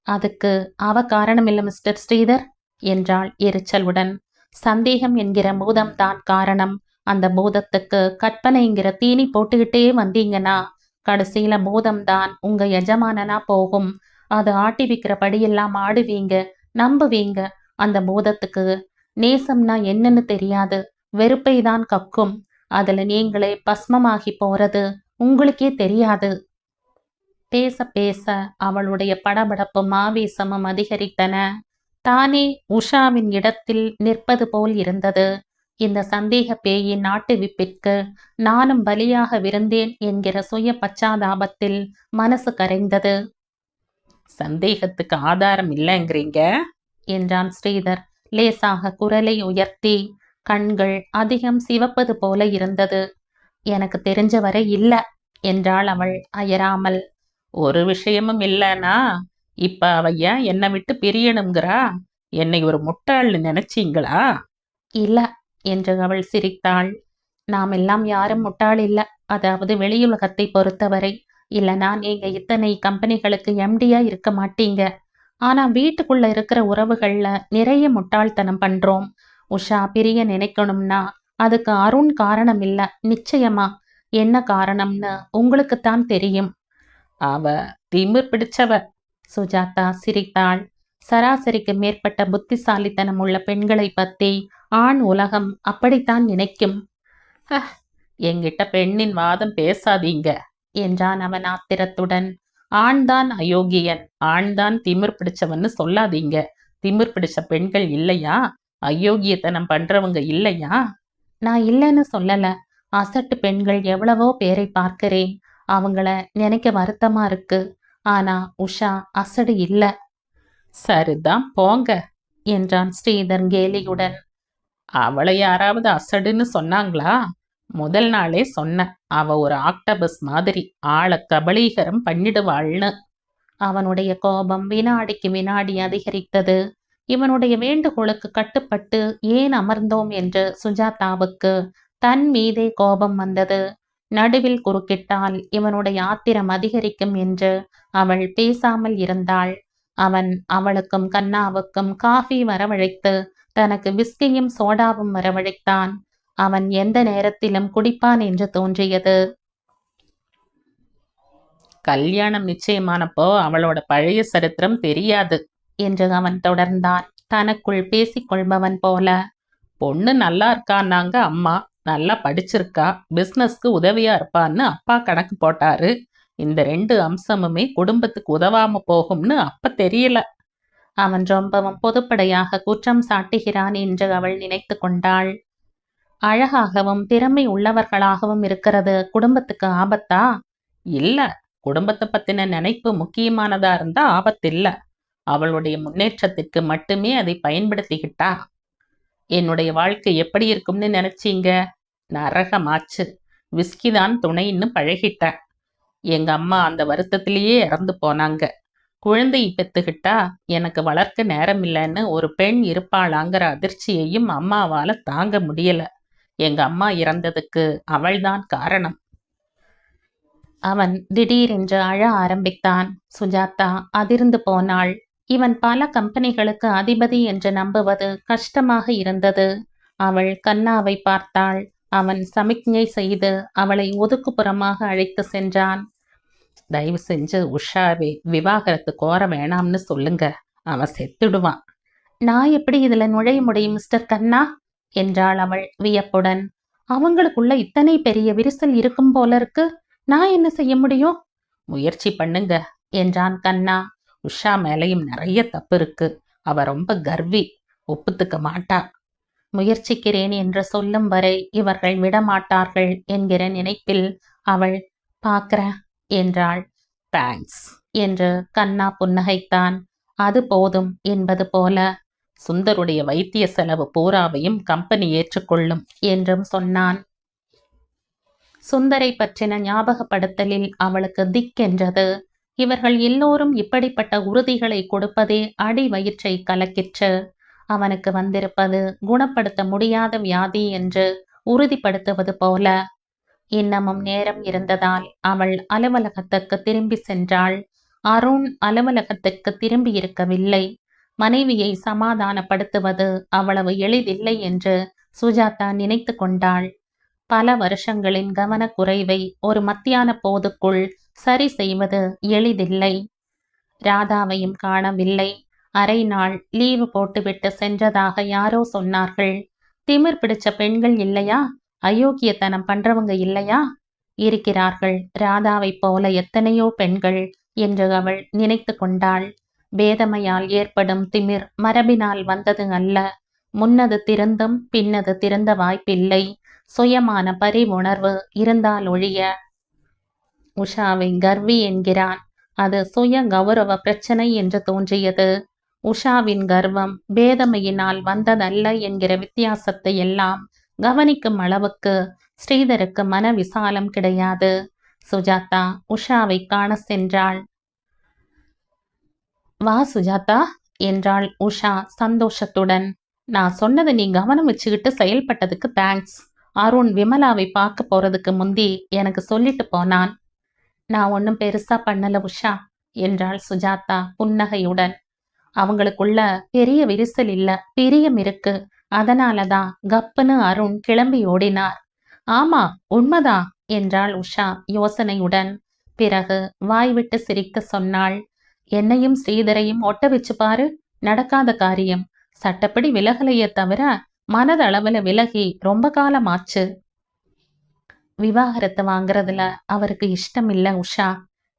அதுக்கு அவ காரணம் இல்ல மிஸ்டர் ஸ்ரீதர் என்றாள் எரிச்சலுடன். சந்தேகம் என்கிற பூதம்தான் காரணம். அந்த பூதத்துக்கு கற்பனைங்கிற தீனி போட்டுக்கிட்டே வந்தீங்கன்னா கடைசியில பூதம்தான் உங்க எஜமானனா போகும். அது ஆட்டி வைக்கிற படியெல்லாம் ஆடுவீங்க, நம்புவீங்க. அந்த பூதத்துக்கு நேசம்னா என்னன்னு தெரியாது, வெறுப்பை தான் கக்கும். அதுல நீங்களே பஸ்மமாகி போறது உங்களுக்கே தெரியாது. பேச பேச அவளுடைய படபடப்பும் ஆவேசமும் அதிகரித்தன. தானே உஷாவின் இடத்தில் நிற்பது போல் இருந்தது. இந்த சந்தேக பேயின் நாட்டுவிப்பிற்கு நானும் பலியாக விருந்தேன் என்கிற சுய பச்சாதாபத்தில் மனசு கரைந்தது. சந்தேகத்துக்கு ஆதாரம் இல்லைங்கிறீங்க என்றான் ஸ்ரீதர் லேசாக குரலை உயர்த்தி. கண்கள் அதிகம் சிவப்பது போல இருந்தது. எனக்கு தெரிஞ்ச வரை இல்ல என்றாள் அவள் அயராமல். ஒரு விஷயமும் இல்லைனா இப்ப அவ ஏன் என்னை விட்டு பிரியணுங்கிறா? என்னை ஒரு முட்டாள்னு நினைச்சீங்களா? இல்ல என்று அவள் சிரித்தாள். நாம் எல்லாம் யாரும் முட்டாள் இல்ல, அதாவது வெளியுலகத்தை பொறுத்தவரை. இல்லனா நீங்க இத்தனை கம்பெனிகளுக்கு எம்டியா இருக்க மாட்டீங்க. ஆனா வீட்டுக்குள்ள இருக்கிற உறவுகள்ல நிறைய முட்டாள்தனம் பண்றோம். உஷா பிரிய நினைக்கணும்னா அதுக்கு அருண் காரணம் இல்ல, நிச்சயமா. என்ன காரணம்னு உங்களுக்குத்தான் தெரியும். அவ திமிர் பிடிச்சவ. சுஜாதா சிரித்தாள். சராசரிக்கு மேற்பட்ட புத்திசாலித்தனம் உள்ள பெண்களை பத்தி ஆண் உலகம் அப்படித்தான் நினைக்கும். என்கிட்ட பெண்ணின் வாதம் பேசாதீங்க என்றான் அவன் ஆத்திரத்துடன். ஆண்தான் அயோக்கியன், ஆண்தான் திமிர் பிடிச்சவன்னு சொல்லாதீங்க. திமிர் பிடிச்ச பெண்கள் இல்லையா? அயோக்கியத்தனம் பண்றவங்க இல்லையா? நான் இல்லைன்னு சொல்லல. அசட்டு பெண்கள் எவ்வளவோ பேரை பார்க்கிறேன். அவங்கள நினைக்க வருத்தமா இருக்கு. ஆனா உஷா அசடு இல்ல. சரிதான் போங்க என்றான் ஸ்ரீதர் கேலியுடன். அவளை யாராவது அசடுன்னு சொன்னாங்களா? முதல் நாளே சொன்ன, அவ ஒரு ஆக்டபஸ் மாதிரி ஆளை கபலீகரம் பண்ணிடுவாள்னு. அவனுடைய கோபம் வினாடிக்கு வினாடி அதிகரித்தது. இவனுடைய வேண்டுகோளுக்கு கட்டுப்பட்டு ஏன் அமர்ந்தோம் என்று சுஜாதாவுக்கு தன் மீதே கோபம் வந்தது. நடுவில் குறுக்கிட்டால் இவனுடைய ஆத்திரம் அதிகரிக்கும் என்று அவள் பேசாமல் இருந்தாள். அவன் அவளுக்கும் கண்ணாவுக்கும் காஃபி வரவழைத்து தனக்கு விஸ்கியும் சோடாவும் வரவழைத்தான். அவன் எந்த நேரத்திலும் குடிப்பான் என்று தோன்றியது. கல்யாணம் நிச்சயமானப்போ அவளோட பழைய சரித்திரம் தெரியாது என்று அவன் தொடர்ந்தான், தனக்குள் பேசிக்கொள்பவன் போல. பொண்ணு நல்லா இருக்கான்னாங்க அம்மா, நல்லா படிச்சிருக்கா, பிஸ்னஸ்க்கு உதவியா இருப்பான்னு அப்பா கணக்கு போட்டாரு. இந்த 2 அம்சமுமே குடும்பத்துக்கு உதவாம போகும்னு அப்ப தெரியல. அவன் ரொம்பவும் பொதுப்படையாக குற்றம் சாட்டுகிறான் என்று அவள் நினைத்து கொண்டாள். அழகாகவும் திறமை உள்ளவர்களாகவும் இருக்கிறது குடும்பத்துக்கு ஆபத்தா? இல்ல, குடும்பத்தை பத்தின நினைப்பு முக்கியமானதா இருந்தா ஆபத்தில்ல. அவளுடைய முன்னேற்றத்திற்கு மட்டுமே அதை பயன்படுத்திக்கிட்டா. என்னுடைய வாழ்க்கை எப்படி இருக்கும்னு நினைச்சீங்க? நரகமாச்சு. விஸ்கி தான் துணைன்னு பழகிட்டேன். எங்க அம்மா அந்த வருத்தத்திலேயே இறந்து போனாங்க. குழந்தையை பெத்துக்கிட்டா எனக்கு வளர்க்க நேரம் இல்லைன்னு ஒரு பெண் இருப்பாளாங்கிற அதிர்ச்சியையும் அம்மாவால தாங்க முடியல. எங்க அம்மா இறந்ததுக்கு அவள்தான் காரணம். அவன் திடீரென்று அழ ஆரம்பித்தான். சுஜாதா அதிர்ந்து போனாள். இவன் பல கம்பெனிகளுக்கு அதிபதி என்று நம்புவது கஷ்டமாக இருந்தது. அவள் கண்ணாவை பார்த்தாள். அவன் சமிக்ஞை செய்து அவளை ஒதுக்குப்புறமாக அழைத்து சென்றான். தயவு செஞ்சு உஷாவே விவாகரத்து கோர வேணாம்னு சொல்லுங்க, அவன் செத்துடுவான். நான் எப்படி இதுல நுழைய முடியும் மிஸ்டர் கண்ணா என்றாள் அவள் வியப்புடன். அவங்களுக்குள்ள இத்தனை பெரிய விரிசல் இருக்கும் போல இருக்கு, நான் என்ன செய்ய முடியும்? முயற்சி பண்ணுங்க என்றான் கண்ணா. உஷா மேலையும் நிறைய தப்பு இருக்கு. அவ ரொம்ப கர்வி, ஒப்புத்துக்க மாட்டா. முயற்சிக்கிறேன் என்று சொல்லும் வரை இவர்கள் விடமாட்டார்கள் என்கிற நினைப்பில் அவள் பார்க்கிற என்றாள். தேங்க்ஸ் என்று கண்ணா புன்னகைத்தான். அது போதும் என்பது போல. சுந்தருடைய வைத்திய செலவு பூராவையும் கம்பெனி ஏற்றுக்கொள்ளும் என்றும் சொன்னான். சுந்தரை பற்றின ஞாபகப்படுத்தலில் அவளுக்கு திக்கென்றது. இவர்கள் எல்லோரும் இப்படிப்பட்ட உறுதிகளை கொடுப்பதே அடி வயிற்றை கலக்கிற்று. அவனுக்கு வந்திருப்பது குணப்படுத்த முடியாத வியாதி என்று உறுதிப்படுத்துவது போல. இன்னமும் நேரம் இருந்ததால் அவள் அலுவலகத்துக்கு திரும்பி சென்றாள். அருண் அலுவலகத்துக்கு திரும்பி இருக்கவில்லை. மனைவியை சமாதானப்படுத்துவது அவ்வளவு எளிதில்லை என்று சுஜாதா நினைத்து கொண்டாள். பல வருஷங்களின் கவனக்குறைவை ஒரு மத்தியான போதுக்குள் சரி செய்வது எளிதில்லை. ராதாவையும் காணவில்லை. அரை நாள் லீவு போட்டுவிட்டு சென்றதாக யாரோ சொன்னார்கள். திமிர் பிடிச்ச பெண்கள் இல்லையா? அயோக்கியத்தனம் பண்றவங்க இல்லையா? இருக்கிறார்கள், ராதாவைப் போல எத்தனையோ பெண்கள் என்று அவள் நினைத்து கொண்டாள். பேதமையால் ஏற்படும் திமிர் மரபினால் வந்தது அல்ல. முன்னது திருந்தும், பின்னது திருந்த வாய்ப்பில்லை. சுயமான பரிவுணர்வு இருந்தால் ஒழிய. உஷாவை கர்வி என்கிறான். அது சுய கௌரவ பிரச்சனை என்று தோன்றியது. உஷாவின் கர்வம் பேதமையினால் வந்ததல்ல என்கிற வித்தியாசத்தை எல்லாம் கவனிக்கும் அளவுக்கு ஸ்ரீதருக்கு மன விசாலம் கிடையாது. சுஜாதா உஷாவை காண சென்றாள். வா சுஜாதா என்றாள் உஷா சந்தோஷத்துடன். நான் சொன்னதை நீ கவனம் வச்சுக்கிட்டு செயல்பட்டதுக்கு தேங்க்ஸ். அருண் விமலாவை பார்க்க போறதுக்கு முந்தி எனக்கு சொல்லிட்டு போனான். நான் ஒன்றும் பெருசா பண்ணல உஷா என்றாள் சுஜாதா புன்னகையுடன். அவங்களுக்குள்ள பெரிய விரிசல் இல்ல, பிரியம் இருக்கு. அதனாலதான் கப்புன்னு அருண் கிளம்பி ஓடினார். ஆமா உண்மைதான் என்றாள் உஷா யோசனையுடன். பிறகு வாய்விட்டு சிரிக்க சொன்னாள். என்னையும் ஸ்ரீதரையும் ஒட்ட வச்சு பாரு, நடக்காத காரியம். சட்டப்படி விலகலையே தவிர மனதளவுல விலகி ரொம்ப காலமாச்சு. விவாகரத்து வாங்குறதுல அவருக்கு இஷ்டம் இல்ல உஷா.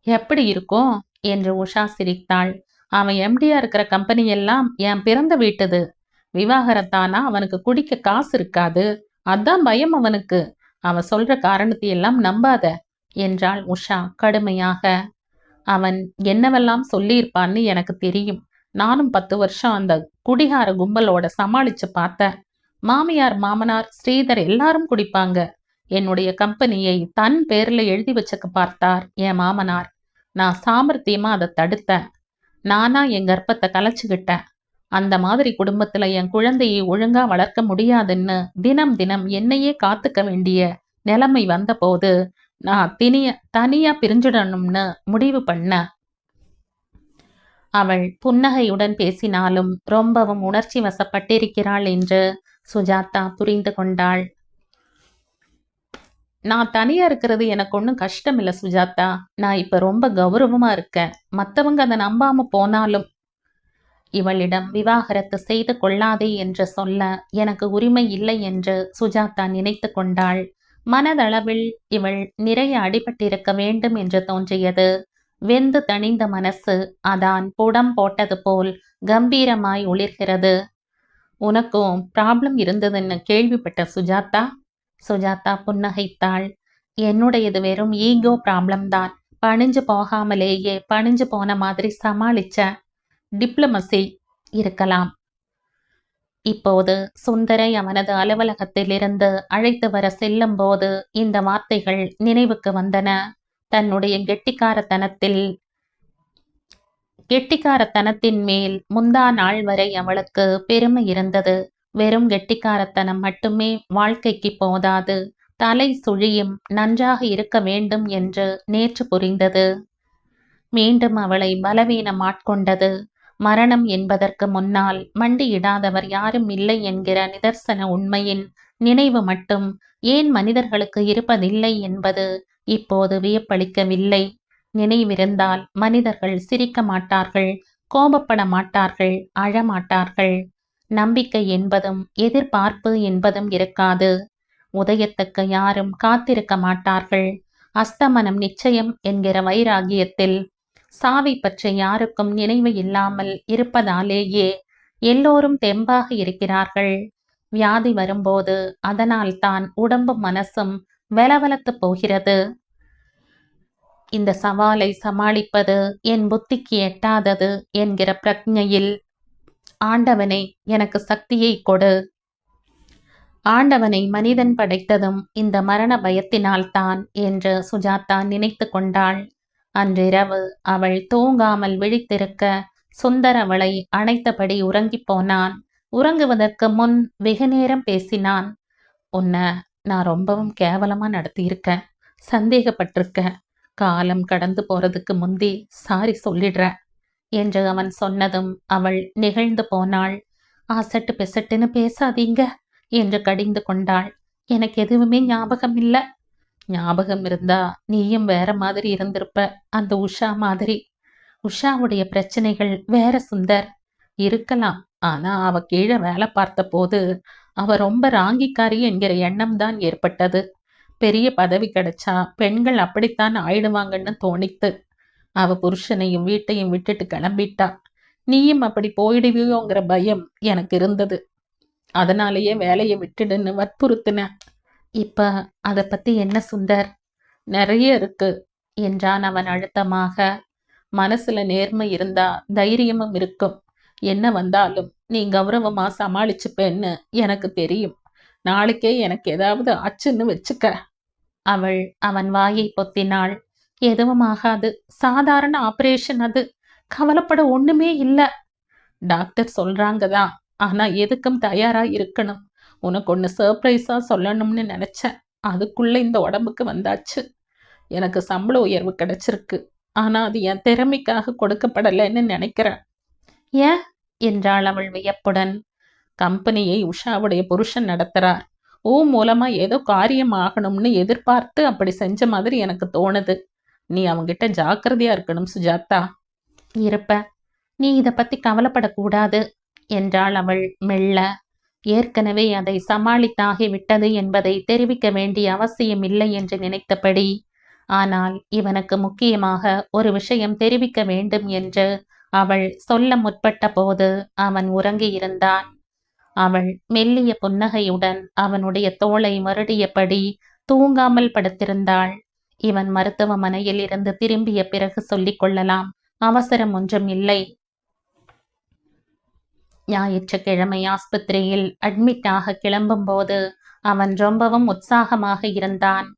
எப்படி இருக்கும் என்று உஷா சிரித்தாள். அவன் எம்டியா இருக்கிற கம்பெனி எல்லாம் என் பிறந்த வீட்டுது. விவாகரத்தானா அவனுக்கு குடிக்க காசு இருக்காது. அதான் பயம் அவனுக்கு. அவன் சொல்ற காரணத்தை எல்லாம் நம்பாத என்றாள் உஷா கடுமையாக. அவன் என்னவெல்லாம் சொல்லியிருப்பான்னு எனக்கு தெரியும். நானும் 10 வருஷம் அந்த குடிகார கும்பலோட சமாளிச்சு பார்த்தேன். மாமியார் மாமனார் ஸ்ரீதர் எல்லாரும் குடிப்பாங்க. என்னுடைய கம்பெனியை தன் பேர்ல எழுதி வச்சுக்க பார்த்தார் என் மாமனார். நான் சாமர்த்தியமா அதை தடுத்தேன். நானா என் கர்ப்பத்தை கலைச்சுக்கிட்டேன். அந்த மாதிரி குடும்பத்துல என் குழந்தையை ஒழுங்கா வளர்க்க முடியாதுன்னு தினம் தினம் என்னையே காத்துக்க வேண்டிய நிலைமை வந்த போது நான் தனியா பிரிஞ்சிடணும்னு முடிவு பண்ண. அவள் புன்னகையுடன் பேசினாலும் ரொம்பவும் உணர்ச்சி வசப்பட்டிருக்கிறாள் என்று சுஜாதா புரிந்து கொண்டாள். நான் தனியா இருக்கிறது எனக்கு ஒன்றும் கஷ்டம் இல்லை சுஜாதா. நான் இப்ப ரொம்ப கௌரவமா இருக்கேன். மற்றவங்க அதை நம்பாம போனாலும். இவளிடம் விவாகரத்து செய்து கொள்ளாதே என்று சொல்ல எனக்கு உரிமை இல்லை என்று சுஜாதா நினைத்து கொண்டாள். மனதளவில் இவள் நிறைய அடிபட்டிருக்க வேண்டும் என்று தோன்றியது. வெந்து தணிந்த மனசு அதான் புடம் போட்டது போல் கம்பீரமாய் ஒளிர்கிறது. உனக்கும் ப்ராப்ளம் இருந்ததுன்னு கேள்விப்பட்ட சுஜாதா. சுஜாதா புன்னகைத்தாள். என்னுடையது வெறும் ஈகோ ப்ராப்ளம் தான். பணிஞ்சு போகாமலேயே பணிஞ்சு போன மாதிரி சமாளிச்ச. டிப்ளமசி இருக்கலாம். இப்போது சுந்தரை அவனது அலுவலகத்திலிருந்து அழைத்து வர செல்லும் போது இந்த வார்த்தைகள் நினைவுக்கு வந்தன. தன்னுடைய கெட்டிக்காரத்தனத்தின் மேல் முந்தா நாள் வரை அவளுக்கு பெருமை இருந்தது. வெறும் கெட்டிக்காரத்தனம் மட்டுமே வாழ்க்கைக்கு போதாது. தலை சுழியும் நன்றாக இருக்க வேண்டும் என்று நேற்று புரிந்தது. மீண்டும் அவளை பலவீனம் ஆட்கொண்டது. மரணம் என்பதற்கு முன்னால் மண்டியிடாதவர் யாரும் இல்லை என்கிற நிதர்சன உண்மையின் நினைவு மட்டும் ஏன் மனிதர்களுக்கு இருப்பதில்லை என்பது இப்போது வியப்பளிக்கவில்லை. நினைவிருந்தால் மனிதர்கள் சிரிக்க மாட்டார்கள், கோபப்பட மாட்டார்கள், அழமாட்டார்கள். நம்பிக்கை என்பதும் எதிர்பார்ப்பு என்பதும் இருக்காது. உதயத்துக்கு யாரும் காத்திருக்க மாட்டார்கள். அஸ்தமனம் நிச்சயம் என்கிற வைராகியத்தில் சாவை பற்றி யாருக்கும் நினைவு இல்லாமல் இருப்பதாலேயே எல்லோரும் தெம்பாக இருக்கிறார்கள். வியாதி வரும்போது அதனால் தான் உடம்பும் மனசும் வெலவெலத்து போகிறது. இந்த சவாலை சமாளிப்பது என் புத்திக்கு எட்டாதது என்கிற பிரக்ஞையில் ஆண்டவனே எனக்கு சக்தியை கொடு. ஆண்டவனை மனிதன் படைத்ததும் இந்த மரண பயத்தினால்தான் என்று சுஜாதா நினைத்து கொண்டாள். அன்றிரவு அவள் தூங்காமல் விழித்திருக்க சுந்தர் அவளை அணைத்தபடி உறங்கி போனான். உறங்குவதற்கு முன் வெகுநேரம் பேசினான். உன்னை நான் ரொம்பவும் கேவலமா நடத்தியிருக்கேன். சந்தேகப்பட்டிருக்கேன். காலம் கடந்து போறதுக்கு முந்தி சாரி சொல்லிடுறேன் என்று அவன் சொன்னதும் அவள் நெகிழ்ந்து போனாள். அசட்டு பெசட்டுன்னு பேசாதீங்க என்று கடிந்து கொண்டாள். எனக்கு எதுவுமே ஞாபகம் இல்ல. ஞாபகம் இருந்தா நீயும் வேற மாதிரி இருந்திருப்ப. அந்த உஷா மாதிரி. உஷாவுடைய பிரச்சனைகள் வேற சுந்தர். இருக்கலாம். ஆனா அவ கீழே வேலை பார்த்த போது அவ ரொம்ப ராங்கிக்காரி என்கிற எண்ணம் தான் ஏற்பட்டது. பெரிய பதவி கிடைச்சா பெண்கள் அப்படித்தான் ஆயிடுவாங்கன்னு தோணித்து. அவ புருஷனையும் வீட்டையும் விட்டுட்டு கிளம்பிட்டா. நீயும் அப்படி போயிடுவியோங்கிற பயம் எனக்கு இருந்தது. அதனாலேயே வேலையை விட்டுடுன்னு வற்புறுத்தின. இப்ப அதை பத்தி என்ன சுந்தர்? நிறைய இருக்கு என்றான் அவன் அழுத்தமாக. மனசுல நேர்மை இருந்தா தைரியமும் இருக்கும். என்ன வந்தாலும் நீ கௌரவமா சமாளிச்சுப்பேன்னு எனக்கு தெரியும். நாளைக்கே எனக்கு ஏதாவது ஆச்சுன்னு வச்சுக்க. அவள் அவன் வாயை பொத்தினாள். எதுவும் ஆகாது. சாதாரண ஆபரேஷன் அது. கவலைப்பட ஒண்ணுமே இல்ல. டாக்டர் சொல்றாங்கதான். ஆனா எதுக்கும் தயாரா இருக்கணும். உனக்கு ஒன்று சர்ப்ரைஸா சொல்லணும்னு நினைச்சேன். அதுக்குள்ள இந்த உடம்புக்கு வந்தாச்சு. எனக்கு சம்பள உயர்வு கிடைச்சிருக்கு. ஆனா அது என் திறமைக்காக கொடுக்கப்படலைன்னு நினைக்கிறேன். ஏன் என்றாள் அவள் வியப்புடன். கம்பெனியை உஷாவுடைய புருஷன் நடத்துறார். மூலமா ஏதோ காரியம் ஆகணும்னு எதிர்பார்த்து அப்படி செஞ்ச மாதிரி எனக்கு தோணுது. நீ அவங்கிட்ட ஜாக்கிரதையா இருக்கணும் சுஜாதா. இருப்ப. நீ இதை பத்தி கவலைப்படக்கூடாது என்றாள் அவள் மெல்ல. ஏற்கனவே அதை சமாளித்தாகிவிட்டது என்பதை தெரிவிக்க வேண்டிய அவசியம் இல்லை என்று நினைத்தபடி. ஆனால் இவனுக்கு முக்கியமாக ஒரு விஷயம் தெரிவிக்க வேண்டும் என்று அவள் சொல்ல முற்பட்ட போது அவன் உறங்கியிருந்தான். அவள் மெல்லிய புன்னகையுடன் அவனுடைய தோளை மருடியபடி தூங்காமல் படுத்திருந்தாள். இவன் மருத்துவமனையில் இருந்து திரும்பிய பிறகு சொல்லிக் கொள்ளலாம். அவசரம் ஒன்றும் இல்லை. ஞாயிற்றுக்கிழமை ஆஸ்பத்திரியில் அட்மிட்டாக கிளம்பும் போது அவன் ரொம்பவும் உற்சாகமாக இருந்தான்.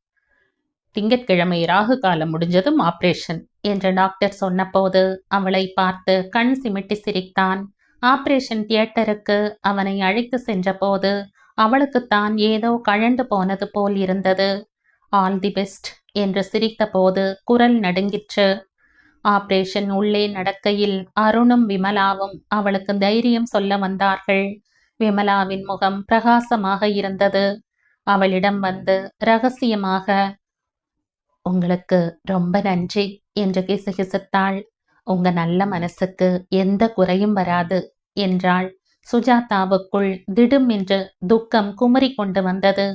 திங்கட்கிழமை ராகு காலம் முடிஞ்சதும் ஆபரேஷன் என்று டாக்டர் சொன்னபோது அவளை பார்த்து கண் சிமிட்டி சிரித்தான். ஆபரேஷன் தியேட்டருக்கு அவனை அழைத்து சென்றபோது அவளுக்குத்தான் ஏதோ கழண்டு போனது போல் இருந்தது. ஆல் தி பெஸ்ட் என்று சிரித்த போது குரல் நடுங்கிற்று. ஆபரேஷன் உள்ளே நடக்கையில் அருணும் விமலாவும் அவளுக்கு தைரியம் சொல்ல வந்தார்கள். விமலாவின் முகம் பிரகாசமாக இருந்தது. அவளிடம் வந்து ரகசியமாக, உங்களுக்கு ரொம்ப நன்றி என்று கிசுகிசுத்தாள். உங்க நல்ல மனசுக்கு எந்த குறையும் வராது என்றாள். சுஜாதாவுக்குள் திடும் என்று துக்கம் குமரி கொண்டு வந்தது.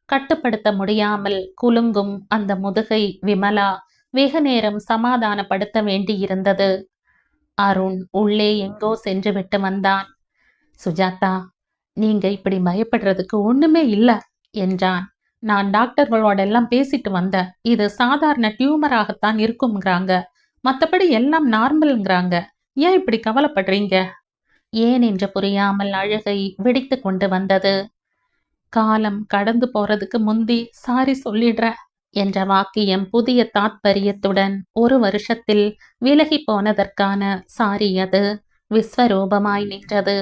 கட்டுப்படுத்த முடியாமல் குலுங்கும் அந்த முதுகை விமலா வெகு நேரம் சமாதானப்படுத்த வேண்டியிருந்தது. அருண் உள்ளே எங்கோ சென்று விட்டு வந்தான். சுஜாதா, நீங்க இப்படி பயப்படுறதுக்கு ஒண்ணுமே இல்ல என்றான். நான் டாக்டர்களோட எல்லாம் பேசிட்டு வந்தேன். இது சாதாரண டியூமராகத்தான் இருக்கும்ங்கிறாங்க. மற்றபடி எல்லாம் நார்மல்ங்கிறாங்க. ஏன் இப்படி கவலைப்படுறீங்க? ஏன் என்று புரியாமல் அழுகை வெடித்து கொண்டு வந்தது. காலம் கடந்து போறதுக்கு முந்தி சாரி சொல்லிடுற என்ற வாக்கியம் புதிய தாத்பரியத்துடன் ஒரு வருஷத்தில் விலகி போனதற்கான சாரி அது விஸ்வரூபமாய் நின்றது.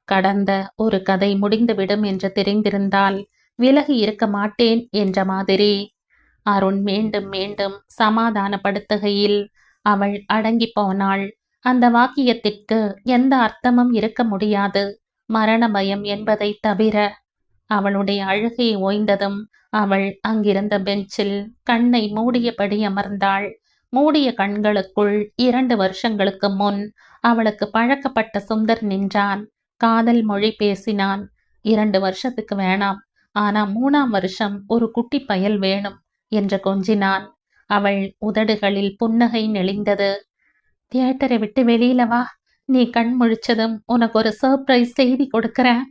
கடந்த ஒரு கதை முடிந்துவிடும் என்று தெரிந்திருந்தால் விலகி இருக்க மாட்டேன் என்ற மாதிரி. அருண் மீண்டும் மீண்டும் சமாதானப்படுத்துகையில் அவள் அடங்கி போனாள். அந்த வாக்கியத்திற்கு எந்த அர்த்தமும் இருக்க முடியாது, மரண பயம் என்பதை தவிர. அவளுடைய அழுகை ஓய்ந்ததும் அவள் அங்கிருந்த பெஞ்சில் கண்ணை மூடியபடி அமர்ந்தாள். மூடிய கண்களுக்குள் 2 வருஷங்களுக்கு முன் அவளுக்கு பழக்கப்பட்ட சுந்தர் நின்றான். காதல் மொழி பேசினான். 2 வருஷத்துக்கு வேணாம், ஆனா 3ஆம் வருஷம் ஒரு குட்டி பயல் வேணும் என்று கொஞ்சினான். அவள் உதடுகளில் புன்னகை நெளிந்தது. தியேட்டரை விட்டு வெளியில வா. நீ கண் முழிச்சதும் உனக்கு ஒரு சர்ப்ரைஸ் செய்தி கொடுக்கறேன்.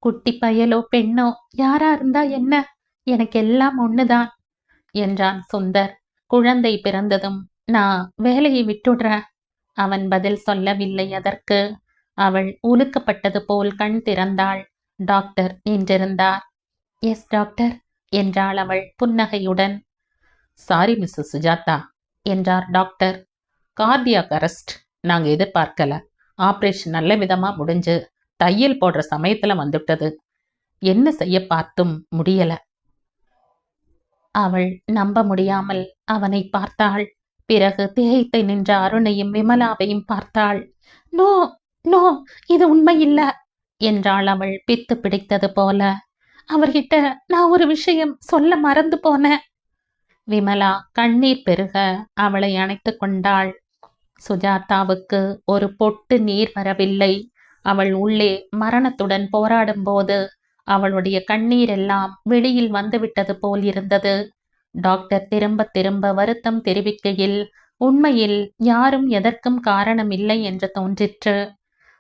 குட்டி பயலோ பெண்ணோ யாரா இருந்தா என்ன, எனக்கு எல்லாம் ஒண்ணுதான் என்றான் சுந்தர். குழந்தை பிறந்ததும் நான் வேலையை விட்டுடுறேன். அவன் பதில் சொல்லவில்லை. அதற்கு அவள் உலுக்கப்பட்டது போல் கண் திறந்தாள். டாக்டர் நின்றிருந்தார். எஸ் டாக்டர் என்றாள் அவள் புன்னகையுடன். சாரி மிஸ்ஸஸ் சுஜாதா என்றார் டாக்டர். கார்டியாக் அரெஸ்ட் நாங்க எதிர்பார்க்கல. ஆபரேஷன் நல்ல விதமா முடிஞ்சு தையல் போடுற சமயத்துல வந்துட்டது. என்ன செய்ய பார்த்தும் முடியல. அவள் நம்ப முடியாமல் அவனை பார்த்தாள். பிறகு திகைத்து நின்ற அருணையும் விமலாவையும் பார்த்தாள். நோ, நோ, இது உண்மையில்ல என்றாள் அவள் பித்து பிடித்தது போல. அவர்கிட்ட நான் ஒரு விஷயம் சொல்ல மறந்து போனேன். விமலா கண்ணீர் பெருக அவளை அணைத்து கொண்டாள். சுஜாதாவுக்கு ஒரு பொட்டு நீர் வரவில்லை. அவள் உள்ளே மரணத்துடன் போராடும் போது அவளுடைய கண்ணீர் எல்லாம் வெளியில் வந்துவிட்டது போல் இருந்தது. டாக்டர் திரும்ப திரும்ப வருத்தம் தெரிவிக்கையில் உண்மையில் யாரும் எதற்கும் காரணம் இல்லை என்று தோன்றிற்று.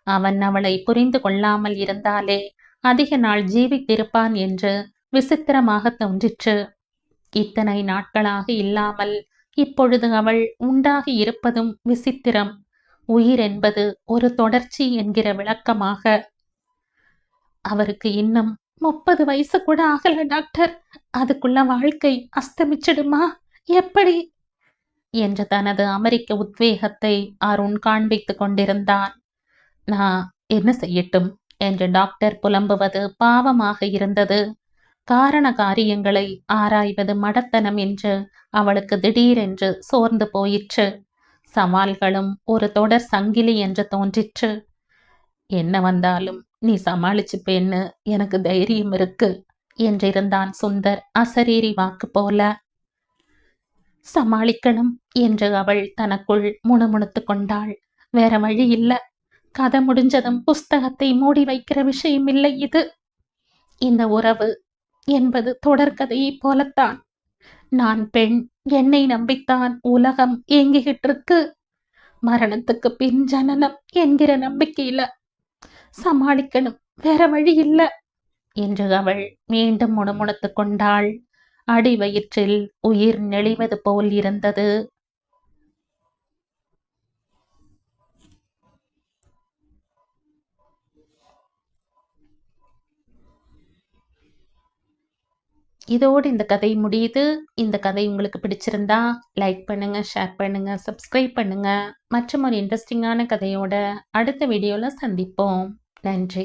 அவன் அவளை புரிந்து கொள்ளாமல் இருந்தாலே அதிக நாள் ஜீவித்திருப்பான் என்று விசித்திரமாக தோன்றிற்று. இத்தனை நாட்களாக இல்லாமல் இப்பொழுது அவள் உண்டாகி இருப்பதும் விசித்திரம். உயிர் என்பது ஒரு தொடர்ச்சி என்கிற விளக்கமாக. அவருக்கு இன்னும் 30 வயசு கூட ஆகல டாக்டர். அதுக்குள்ள வாழ்க்கை அஸ்தமிச்சிடுமா? எப்படி? என்று தனது அமெரிக்க உத்வேகத்தை அருண் காண்பித்துக் கொண்டிருந்தான். நான் என்ன செய்யட்டும் என்று டாக்டர் புலம்புவது பாவமாக இருந்தது. காரண காரியங்களை ஆராய்வது மடத்தனம் என்று அவளுக்கு திடீரென்று சோர்ந்து போயிற்று. சவால்களும் ஒரு தொடர் சங்கிலி என்று தோன்றிற்று. என்ன வந்தாலும் நீ சமாளிச்சுப்பேன்னு எனக்கு தைரியம் இருக்கு என்றிருந்தான் சுந்தர் அசரீரி வாக்கு போல. சமாளிக்கணும் என்று அவள் தனக்குள் முணுமுணுத்து கொண்டாள். வேற வழி இல்ல. கதை முடிஞ்சதும் புஸ்தகத்தை மூடி வைக்கிற விஷயம் இல்லை இது. இந்த உறவு என்பது தொடர்கதையை போலத்தான். நான் பெண், என்னை நம்பித்தான் உலகம் ஏங்கிக்கிட்டு இருக்கு. மரணத்துக்கு பின் ஜனனம் என்கிற நம்பிக்கையில சமாளிக்கணும், வேற வழி இல்ல என்று அவள் மீண்டும் முணுமுணுத்து கொண்டாள். அடி வயிற்றில் உயிர் நெளிவது போல் இருந்தது. இதோடு இந்த கதை முடியுது. இந்த கதை உங்களுக்கு பிடிச்சிருந்தா லைக் பண்ணுங்க, ஷேர் பண்ணுங்க, சப்ஸ்கிரைப் பண்ணுங்க. மற்றும் ஒரு இன்ட்ரெஸ்டிங்கான கதையோட அடுத்த வீடியோல சந்திப்போம். நன்றி.